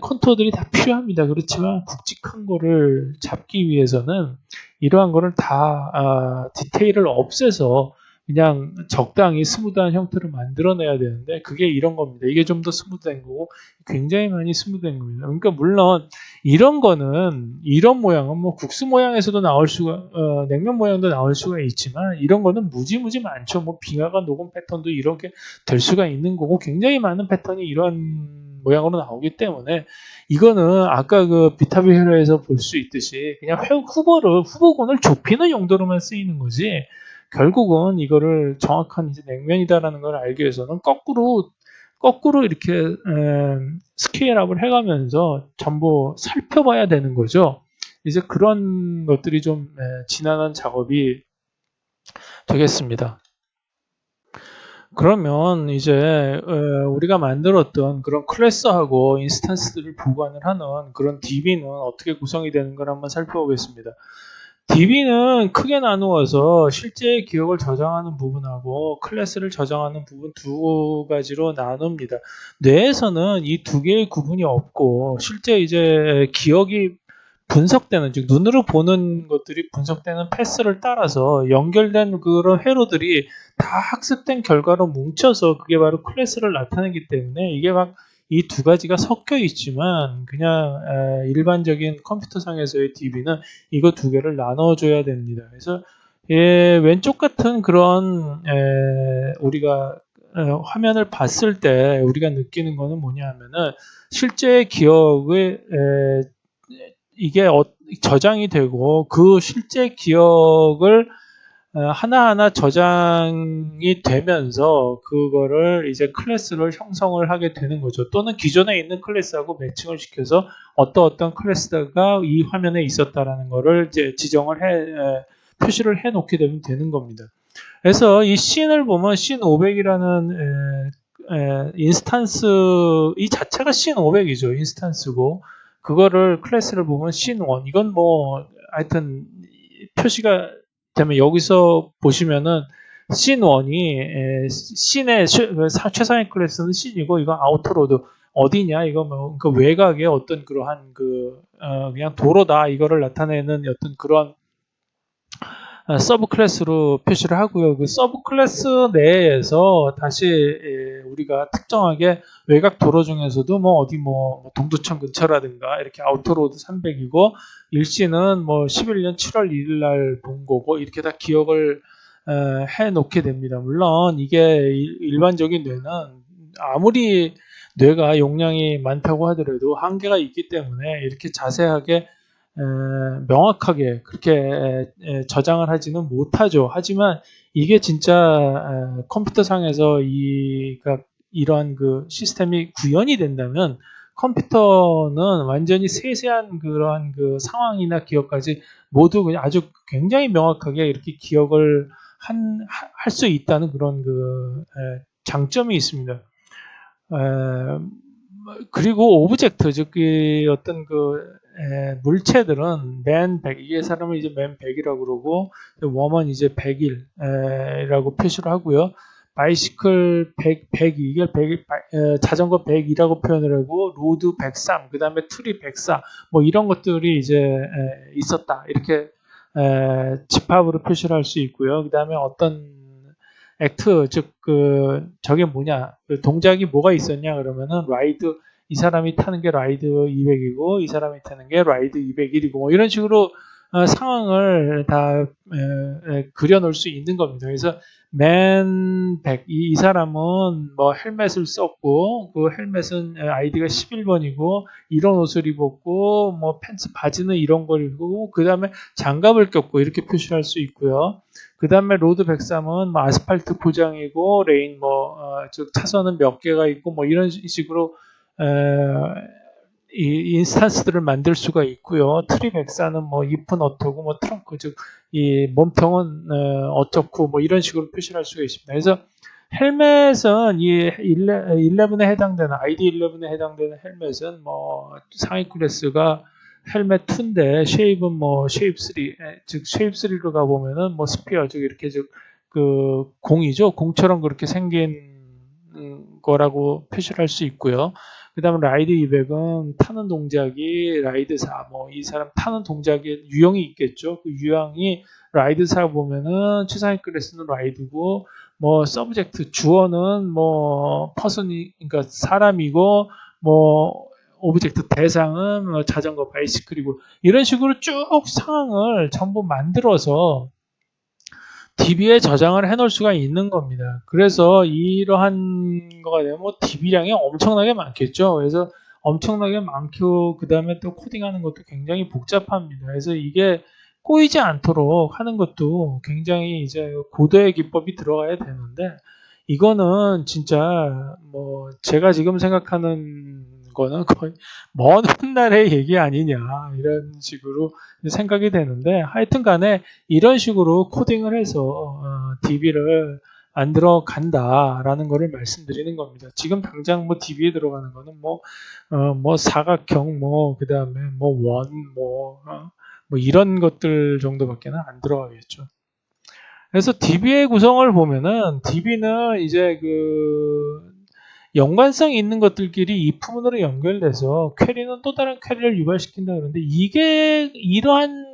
컨투어들이 다 필요합니다. 그렇지만 굵직한 거를 잡기 위해서는 이러한 거를 다 디테일을 없애서 그냥 적당히 스무드한 형태를 만들어내야 되는데 그게 이런 겁니다. 이게 좀 더 스무드한 거고 굉장히 많이 스무드한 겁니다. 그러니까 물론 이런 거는 이런 모양은 뭐 국수 모양에서도 나올 수가 냉면 모양도 나올 수가 있지만 이런 거는 무지무지 많죠. 뭐 빙하가 녹은 패턴도 이렇게 될 수가 있는 거고 굉장히 많은 패턴이 이런 모양으로 나오기 때문에 이거는 아까 그 비타비 회로에서 볼 수 있듯이 그냥 후보군을 좁히는 용도로만 쓰이는 거지 결국은 이거를 정확한 이제 냉면이다라는 걸 알기 위해서는 거꾸로 이렇게 스케일업을 해가면서 전부 살펴봐야 되는 거죠. 이제 그런 것들이 좀 지난한 작업이 되겠습니다. 그러면 이제 우리가 만들었던 그런 클래스하고 인스턴스들을 보관을 하는 그런 DB는 어떻게 구성이 되는 걸 한번 살펴보겠습니다. DB는 크게 나누어서 실제 기억을 저장하는 부분하고 클래스를 저장하는 부분 두 가지로 나눕니다. 뇌에서는 이 두 개의 구분이 없고 실제 이제 기억이 분석되는 즉 눈으로 보는 것들이 분석되는 패스를 따라서 연결된 그런 회로들이 다 학습된 결과로 뭉쳐서 그게 바로 클래스를 나타내기 때문에 이게 막 이 두 가지가 섞여 있지만 그냥 일반적인 컴퓨터상에서의 DB는 이거 두 개를 나눠줘야 됩니다. 그래서 왼쪽 같은 그런 우리가 화면을 봤을 때 우리가 느끼는 거는 뭐냐 하면은 실제 기억의 이게 저장이 되고 그 실제 기억을 하나하나 저장이 되면서 그거를 이제 클래스를 형성을 하게 되는 거죠. 또는 기존에 있는 클래스하고 매칭을 시켜서 어떤 클래스가 이 화면에 있었다라는 거를 이제 표시를 해 놓게 되는 겁니다. 그래서 이 씬을 보면 씬500이라는 인스탄스 이 자체가 씬500이죠. 인스탄스고 그거를 클래스를 보면 씬1 이건 뭐 하여튼 표시가 되면 여기서 보시면은 씬1이 씬의 최상의 클래스는 씬이고 이건 아우터로드 어디냐 이거 뭐 그 외곽의 어떤 그러한 그냥 도로다 이거를 나타내는 어떤 그런 서브 클래스로 표시를 하고요. 그 서브 클래스 내에서 다시 우리가 특정하게 외곽 도로 중에서도 뭐 어디 뭐 동두천 근처라든가 이렇게 아우터로드 300이고 일시는 뭐 11년 7월 1일 날 본 거고 이렇게 다 기억을 해 놓게 됩니다. 물론 이게 일반적인 뇌는 아무리 뇌가 용량이 많다고 하더라도 한계가 있기 때문에 이렇게 자세하게 명확하게 그렇게 저장을 하지는 못하죠. 하지만 이게 진짜 컴퓨터상에서 이러한 그 시스템이 구현이 된다면 컴퓨터는 완전히 세세한 그러한 그 상황이나 기억까지 모두 그냥 아주 굉장히 명확하게 이렇게 기억을 할 수 있다는 그런 장점이 있습니다. 그리고 오브젝트, 즉, 어떤 물체들은 맨 100, 이게 사람을 이제 맨 100이라고 그러고, 웜은 이제 100일이라고 표시를 하고요. 바이시클 100, 이게 자전거 100이라고 표현을 하고, 로드 103, 그 다음에 트리 104, 뭐 이런 것들이 이제 있었다. 이렇게 집합으로 표시를 할 수 있고요. 그 다음에 어떤 액트, 즉, 저게 뭐냐, 동작이 뭐가 있었냐, 그러면은, 라이드, 이 사람이 타는 게 라이드 200이고, 이 사람이 타는 게 라이드 201이고, 뭐, 이런 식으로, 상황을 다, 그려 놓을 수 있는 겁니다. 그래서, 맨 100, 이 사람은 뭐, 헬멧을 썼고, 그 헬멧은 아이디가 11번이고, 이런 옷을 입었고, 뭐, 팬츠, 바지는 이런 걸 입고, 그 다음에 장갑을 꼈고, 이렇게 표시할 수 있고요. 그 다음에 로드 103은 뭐 아스팔트 포장이고 레인 즉 차선은 몇 개가 있고 뭐 이런 식으로 이 인스턴스들을 만들 수가 있고요. 트리 104는 뭐 잎은 어떻고 뭐 트렁크 즉 이 몸통은 어떻고 뭐 이런 식으로 표시를 할 수가 있습니다. 그래서 헬멧은 이 11에 해당되는 ID 11에 해당되는 헬멧은 뭐 상위 클래스가 헬멧 2인데 쉐입은 뭐 쉐입 3, 즉 쉐입 3로 가보면은 뭐 스피어 즉 이렇게 즉 그 공이죠. 공처럼 그렇게 생긴 거라고 표시를 할 수 있고요. 그 다음에 라이드 200은 타는 동작이 라이드 4, 뭐 이 사람 타는 동작에 유형이 있겠죠. 그 유형이 라이드 4 보면은 최상위 클래스는 라이드고 뭐 서브젝트 주어는 뭐 퍼슨이 그러니까 사람이고 뭐 오브젝트 대상은 뭐 자전거 바이시클이고 이런 식으로 쭉 상황을 전부 만들어서 DB에 저장을 해놓을 수가 있는 겁니다. 그래서 이러한 거가 되면 뭐 DB량이 엄청나게 많겠죠. 그래서 엄청나게 많고 그 다음에 또 코딩하는 것도 굉장히 복잡합니다. 그래서 이게 꼬이지 않도록 하는 것도 굉장히 이제 고도의 기법이 들어가야 되는데 이거는 진짜 뭐 제가 지금 생각하는 거는 거의 먼 훗날의 얘기 아니냐 이런 식으로 생각이 되는데 하여튼 간에 이런 식으로 코딩을 해서 DB를 만들어 간다라는 것을 말씀드리는 겁니다. 지금 당장 뭐 DB에 들어가는 거는 뭐 사각형 그 다음에 뭐 원 뭐 이런 것들 정도밖에는 안 들어가겠죠. 그래서 DB의 구성을 보면은 DB는 이제 연관성이 있는 것들끼리 이프문으로 연결돼서 퀘리는 또 다른 퀘리를 유발시킨다 그러는데 이게 이러한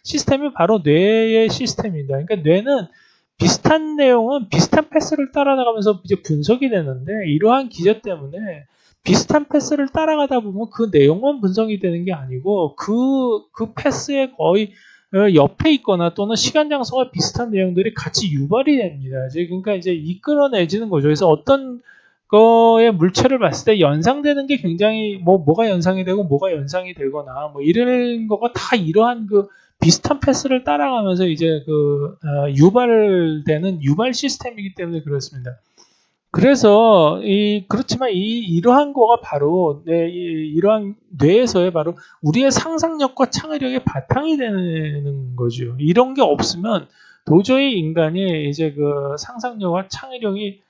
시스템이 바로 뇌의 시스템입니다. 그러니까 뇌는 비슷한 내용은 비슷한 패스를 따라가면서 이제 분석이 되는데 이러한 기저 때문에 비슷한 패스를 따라가다 보면 그 내용만 분석이 되는 게 아니고 그 패스에 거의 옆에 있거나 또는 시간 장소가 비슷한 내용들이 같이 유발이 됩니다. 그러니까 이제 이끌어내지는 거죠. 그래서 어떤 거의 물체를 봤을 때 연상되는 게 굉장히 뭐가 연상이 되고 뭐가 연상이 되거나 뭐 이런 거가 다 이러한 비슷한 패스를 따라가면서 이제 유발되는 유발 시스템이기 때문에 그렇습니다. 그래서 그렇지만 이러한 거가 바로 이러한 뇌에서의 바로 우리의 상상력과 창의력의 바탕이 되는 거죠. 이런 게 없으면 도저히 인간이 이제 상상력과 창의력이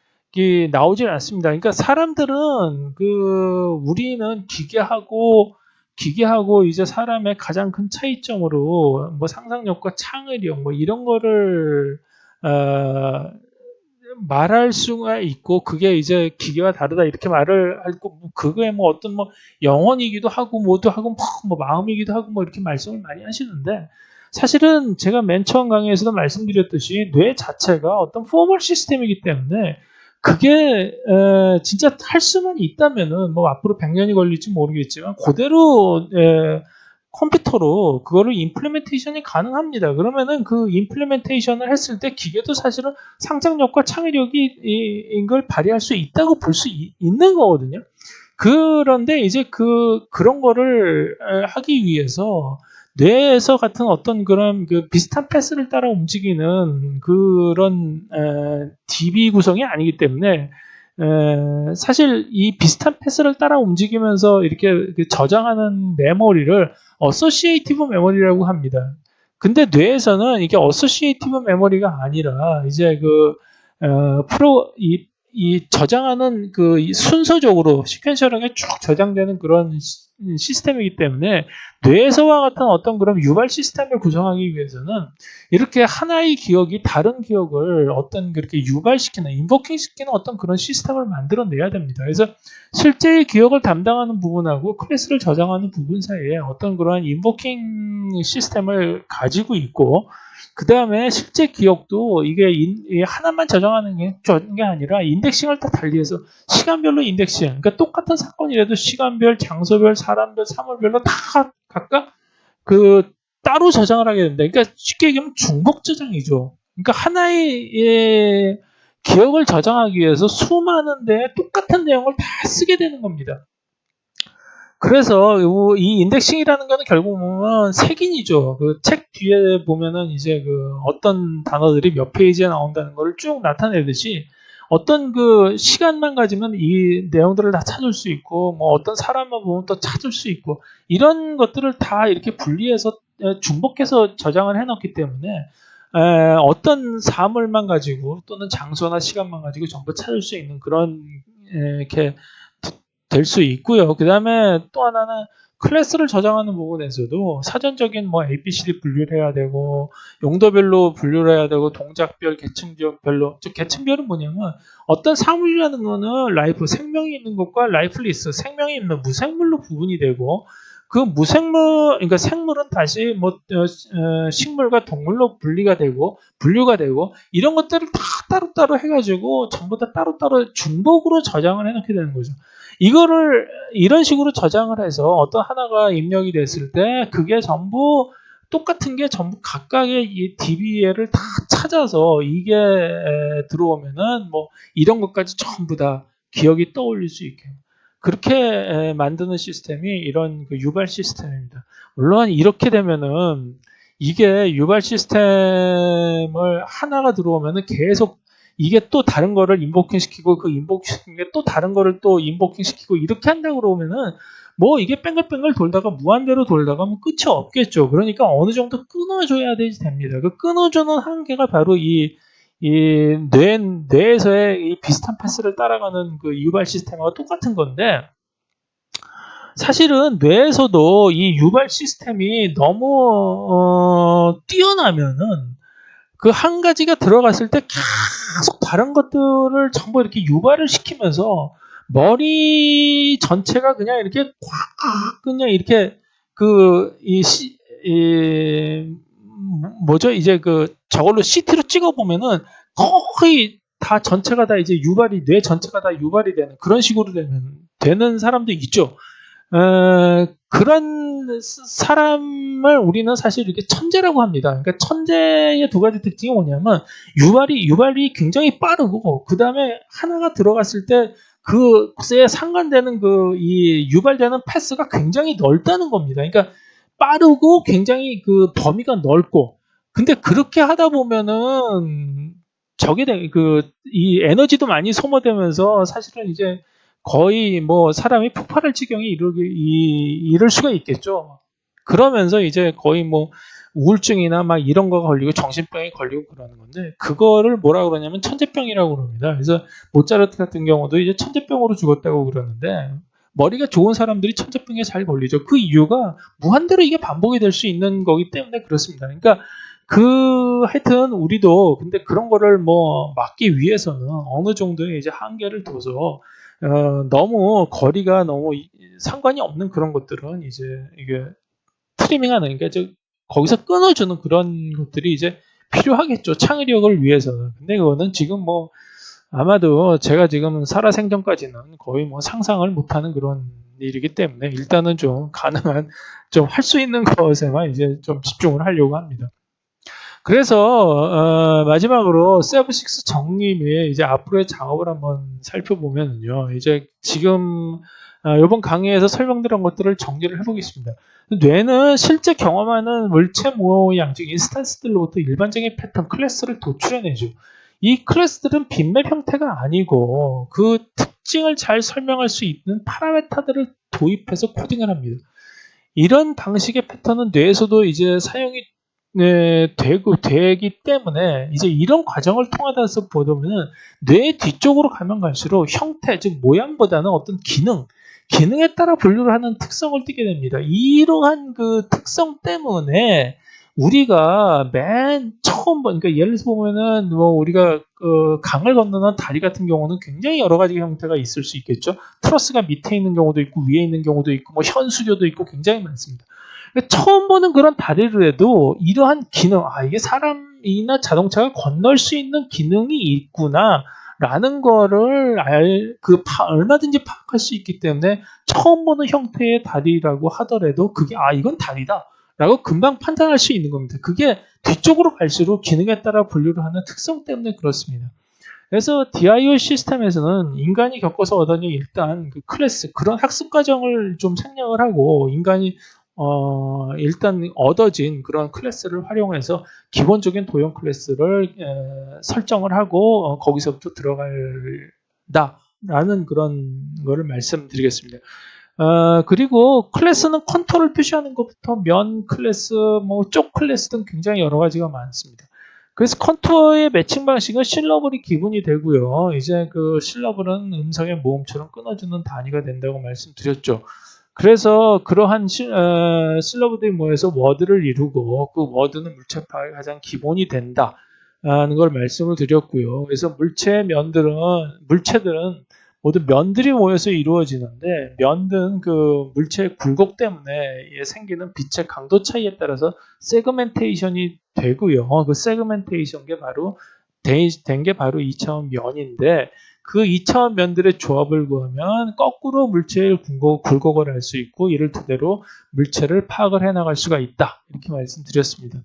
나오질 않습니다. 그러니까 사람들은 우리는 기계하고 이제 사람의 가장 큰 차이점으로 뭐 상상력과 창의력 뭐 이런 거를 말할 수가 있고 그게 이제 기계와 다르다 이렇게 말을 하고 그거에 뭐 어떤 영혼이기도 하고 뭐도 하고 뭐 마음이기도 하고 뭐 이렇게 말씀을 많이 하시는데 사실은 제가 맨 처음 강의에서도 말씀드렸듯이 뇌 자체가 어떤 포멀 시스템이기 때문에 그게 진짜 할 수만 있다면은 뭐 앞으로 100년이 걸릴지 모르겠지만 그대로 컴퓨터로 그거를 임플리멘테이션이 가능합니다. 그러면은 그 임플리멘테이션을 했을 때 기계도 사실은 상상력과 창의력이 걸 발휘할 수 있다고 볼 수 있는 거거든요. 그런데 이제 그런 거를 하기 위해서 뇌에서 같은 어떤 그런 비슷한 패스를 따라 움직이는 그런 DB 구성이 아니기 때문에 사실 이 비슷한 패스를 따라 움직이면서 이렇게 저장하는 메모리를 어소시에이티브 메모리라고 합니다. 근데 뇌에서는 이게 어소시에이티브 메모리가 아니라 이제 이 저장하는 이 순서적으로 시퀀셜하게 쭉 저장되는 그런 시스템이기 때문에 뇌에서와 같은 어떤 그런 유발 시스템을 구성하기 위해서는 이렇게 하나의 기억이 다른 기억을 어떤 그렇게 유발시키는, 인버킹시키는 어떤 그런 시스템을 만들어내야 됩니다. 그래서 실제의 기억을 담당하는 부분하고 클래스를 저장하는 부분 사이에 어떤 그러한 인버킹 시스템을 가지고 있고, 그 다음에 실제 기억도 이게 하나만 저장하는 게 아니라 인덱싱을 다 달리해서 시간별로 인덱싱, 그러니까 똑같은 사건이라도 시간별, 장소별, 사람별, 사물별로 다 각각 따로 저장을 하게 됩니다. 그러니까 쉽게 얘기하면 중복 저장이죠. 그러니까 하나의 기억을 저장하기 위해서 수많은 데에 똑같은 내용을 다 쓰게 되는 겁니다. 그래서 이 인덱싱이라는 거는 결국 보면 색인이죠. 그 책 뒤에 보면은 이제 어떤 단어들이 몇 페이지에 나온다는 걸 쭉 나타내듯이 어떤 시간만 가지면 이 내용들을 다 찾을 수 있고, 뭐 어떤 사람만 보면 또 찾을 수 있고, 이런 것들을 다 이렇게 분리해서 중복해서 저장을 해놓기 때문에 어떤 사물만 가지고 또는 장소나 시간만 가지고 전부 찾을 수 있는 그런 이렇게 될 수 있고요. 그 다음에 또 하나는 클래스를 저장하는 부분에서도 사전적인 뭐 ABCD 분류를 해야 되고, 용도별로 분류를 해야 되고, 동작별, 계층별로. 즉 계층별은 뭐냐면 어떤 사물이라는 거는 라이프, 생명이 있는 것과 라이플리스, 생명이 있는 무생물로 구분이 되고, 그 무생물, 그러니까 생물은 다시 식물과 동물로 분류가 되고, 이런 것들을 다 따로따로 해가지고 전부 다 따로따로 중복으로 저장을 해놓게 되는 거죠. 이거를 이런 식으로 저장을 해서 어떤 하나가 입력이 됐을 때 그게 전부 똑같은 게 전부 각각의 이 DBA를 다 찾아서 이게 들어오면은 뭐 이런 것까지 전부 다 기억이 떠올릴 수 있게 그렇게 만드는 시스템이 이런 유발 시스템입니다. 물론 이렇게 되면은 이게 유발 시스템을 하나가 들어오면은 계속 이게 또 다른 거를 인보킹 시키고 그 인보킹 시킨 게 또 다른 거를 또 인보킹 시키고 이렇게 한다고 그러면은 뭐 이게 뺑글뺑글 돌다가 무한대로 돌다가 뭐 끝이 없겠죠. 그러니까 어느 정도 끊어줘야 됩니다. 그 끊어주는 한계가 바로 뇌에서의 이 비슷한 패스를 따라가는 그 유발 시스템과 똑같은 건데, 사실은 뇌에서도 이 유발 시스템이 너무 뛰어나면은 그 한 가지가 들어갔을 때 계속 다른 것들을 전부 이렇게 유발을 시키면서 머리 전체가 그냥 이렇게 꽉 그냥 이렇게 뭐죠? 이제 저걸로 CT로 찍어 보면은 거의 다 전체가 다 이제 뇌 전체가 다 유발이 되는 그런 식으로 되는 사람도 있죠. 그런 사람을 우리는 사실 이렇게 천재라고 합니다. 그러니까 천재의 두 가지 특징이 뭐냐면 유발이 굉장히 빠르고, 그 다음에 하나가 들어갔을 때 그에 상관되는 이 유발되는 패스가 굉장히 넓다는 겁니다. 그러니까 빠르고 굉장히 범위가 넓고, 근데 그렇게 하다 보면은 이 에너지도 많이 소모되면서 사실은 이제 거의 뭐 사람이 폭발할 지경에 이를 수가 있겠죠. 그러면서 이제 거의 뭐 우울증이나 막 이런 거 걸리고 정신병에 걸리고 그러는 건데, 그거를 뭐라 그러냐면 천재병이라고 그럽니다. 그래서 모차르트 같은 경우도 이제 천재병으로 죽었다고 그러는데, 머리가 좋은 사람들이 천재병에 잘 걸리죠. 그 이유가 무한대로 이게 반복이 될 수 있는 거기 때문에 그렇습니다. 그러니까 하여튼 우리도 근데 그런 거를 뭐 막기 위해서는 어느 정도의 이제 한계를 둬서 너무 거리가 너무 상관이 없는 그런 것들은 이제 이게 트리밍하는, 그러니까 거기서 끊어주는 그런 것들이 이제 필요하겠죠. 창의력을 위해서는. 근데 그거는 지금 뭐 아마도 제가 지금 살아생전까지는 거의 뭐 상상을 못하는 그런 일이기 때문에 일단은 좀 가능한 좀 할 수 있는 것에만 이제 좀 집중을 하려고 합니다. 그래서 마지막으로 세븐식스 정리 및 이제 앞으로의 작업을 한번 살펴보면요. 이제 지금 이번 강의에서 설명드린 것들을 정리를 해보겠습니다. 뇌는 실제 경험하는 물체 모양, 즉 인스턴스들로부터 일반적인 패턴, 클래스를 도출해내죠. 이 클래스들은 빈맵 형태가 아니고 그 특징을 잘 설명할 수 있는 파라메타들을 도입해서 코딩을 합니다. 이런 방식의 패턴은 뇌에서도 이제 사용이 되기 때문에 이제 이런 과정을 통하서 보면은 뇌 뒤쪽으로 가면 갈수록 형태, 즉 모양보다는 어떤 기능에 따라 분류를 하는 특성을 띠게 됩니다. 이러한 그 특성 때문에 우리가 맨 처음 그러니까 예를 들어서 보면은 뭐 우리가 강을 건너는 다리 같은 경우는 굉장히 여러 가지 형태가 있을 수 있겠죠. 트러스가 밑에 있는 경우도 있고 위에 있는 경우도 있고 뭐 현수교도 있고 굉장히 많습니다. 처음 보는 그런 다리를 해도 이러한 기능, 이게 사람이나 자동차가 건널 수 있는 기능이 있구나. 라는 거를 얼마든지 파악할 수 있기 때문에 처음 보는 형태의 다리라고 하더라도 그게, 이건 다리다. 라고 금방 판단할 수 있는 겁니다. 그게 뒤쪽으로 갈수록 기능에 따라 분류를 하는 특성 때문에 그렇습니다. 그래서 DIO 시스템에서는 인간이 겪어서 얻어낸 일단 그 클래스, 그런 학습 과정을 좀 생략을 하고 인간이 일단 얻어진 그런 클래스를 활용해서 기본적인 도형 클래스를 설정을 하고 거기서부터 들어간다라는 그런 거를 말씀드리겠습니다. 그리고 클래스는 컨트롤 표시하는 것부터 면 클래스, 뭐 쪽 클래스 등 굉장히 여러 가지가 많습니다. 그래서 컨투어의 매칭 방식은 실러블이 기본이 되고요. 이제 그 실러블은 음성의 모음처럼 끊어주는 단위가 된다고 말씀드렸죠. 그래서 그러한 실러블들이 모여서 워드를 이루고 그 워드는 물체 파악의 가장 기본이 된다는 걸 말씀을 드렸고요. 그래서 물체들은 모두 면들이 모여서 이루어지는데 면은 그 물체의 굴곡 때문에 생기는 빛의 강도 차이에 따라서 세그멘테이션이 되고요. 그 세그멘테이션 게 바로 된 게 바로 2차원 면인데 그 2차원 면들의 조합을 구하면 거꾸로 물체의 굴곡을 알 수 있고 이를 토대로 물체를 파악을 해나갈 수가 있다. 이렇게 말씀드렸습니다.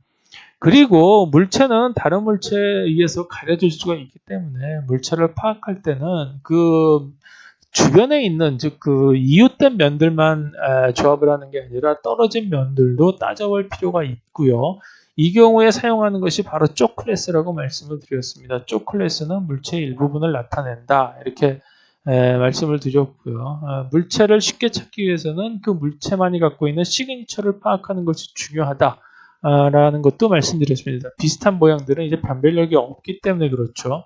그리고 물체는 다른 물체에 의해서 가려질 수가 있기 때문에 물체를 파악할 때는 그 주변에 있는 즉 그 이웃된 면들만 조합을 하는 게 아니라 떨어진 면들도 따져볼 필요가 있고요. 이 경우에 사용하는 것이 바로 쪽 클래스라고 말씀을 드렸습니다. 쪽 클래스는 물체의 일부분을 나타낸다. 이렇게 말씀을 드렸고요. 물체를 쉽게 찾기 위해서는 그 물체만이 갖고 있는 시그니처를 파악하는 것이 중요하다. 라는 것도 말씀드렸습니다. 비슷한 모양들은 이제 변별력이 없기 때문에 그렇죠.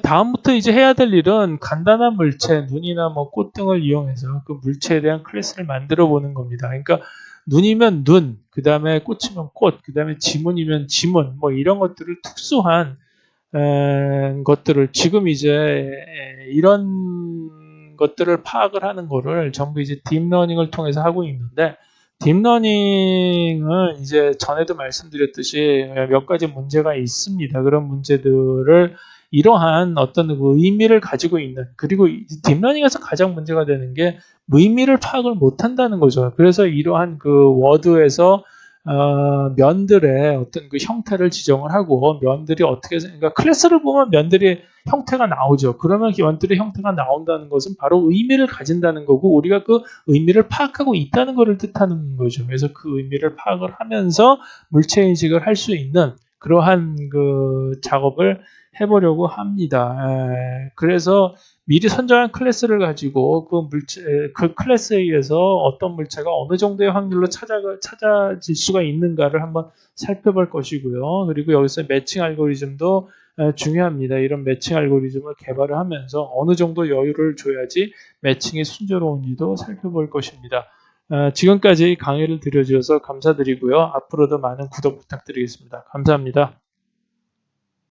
다음부터 이제 해야 될 일은 간단한 물체, 눈이나 뭐 꽃 등을 이용해서 그 물체에 대한 클래스를 만들어 보는 겁니다. 그러니까 눈이면 눈, 그 다음에 꽃이면 꽃, 그 다음에 지문이면 지문, 뭐 이런 것들을 특수한 것들을 지금 이제 이런 것들을 파악을 하는 거를 전부 이제 딥러닝을 통해서 하고 있는데 딥러닝은 이제 전에도 말씀드렸듯이 몇 가지 문제가 있습니다. 그런 문제들을 이러한 어떤 그 의미를 가지고 있는 그리고 딥러닝에서 가장 문제가 되는 게 의미를 파악을 못한다는 거죠. 그래서 이러한 그 워드에서 면들의 어떤 그 형태를 지정을 하고 면들이 어떻게 그러니까 클래스를 보면 면들이 형태가 나오죠. 그러면 면들의 형태가 나온다는 것은 바로 의미를 가진다는 거고 우리가 그 의미를 파악하고 있다는 것을 뜻하는 거죠. 그래서 그 의미를 파악을 하면서 물체 인식을 할 수 있는 그러한 그 작업을 해보려고 합니다. 그래서 미리 선정한 클래스를 가지고 그 클래스에 의해서 어떤 물체가 어느 정도의 확률로 찾아질 수가 있는가를 한번 살펴볼 것이고요. 그리고 여기서 매칭 알고리즘도 중요합니다. 이런 매칭 알고리즘을 개발을 하면서 어느 정도 여유를 줘야지 매칭이 순조로운지도 살펴볼 것입니다. 지금까지 강의를 들어주셔서 감사드리고요. 앞으로도 많은 구독 부탁드리겠습니다. 감사합니다.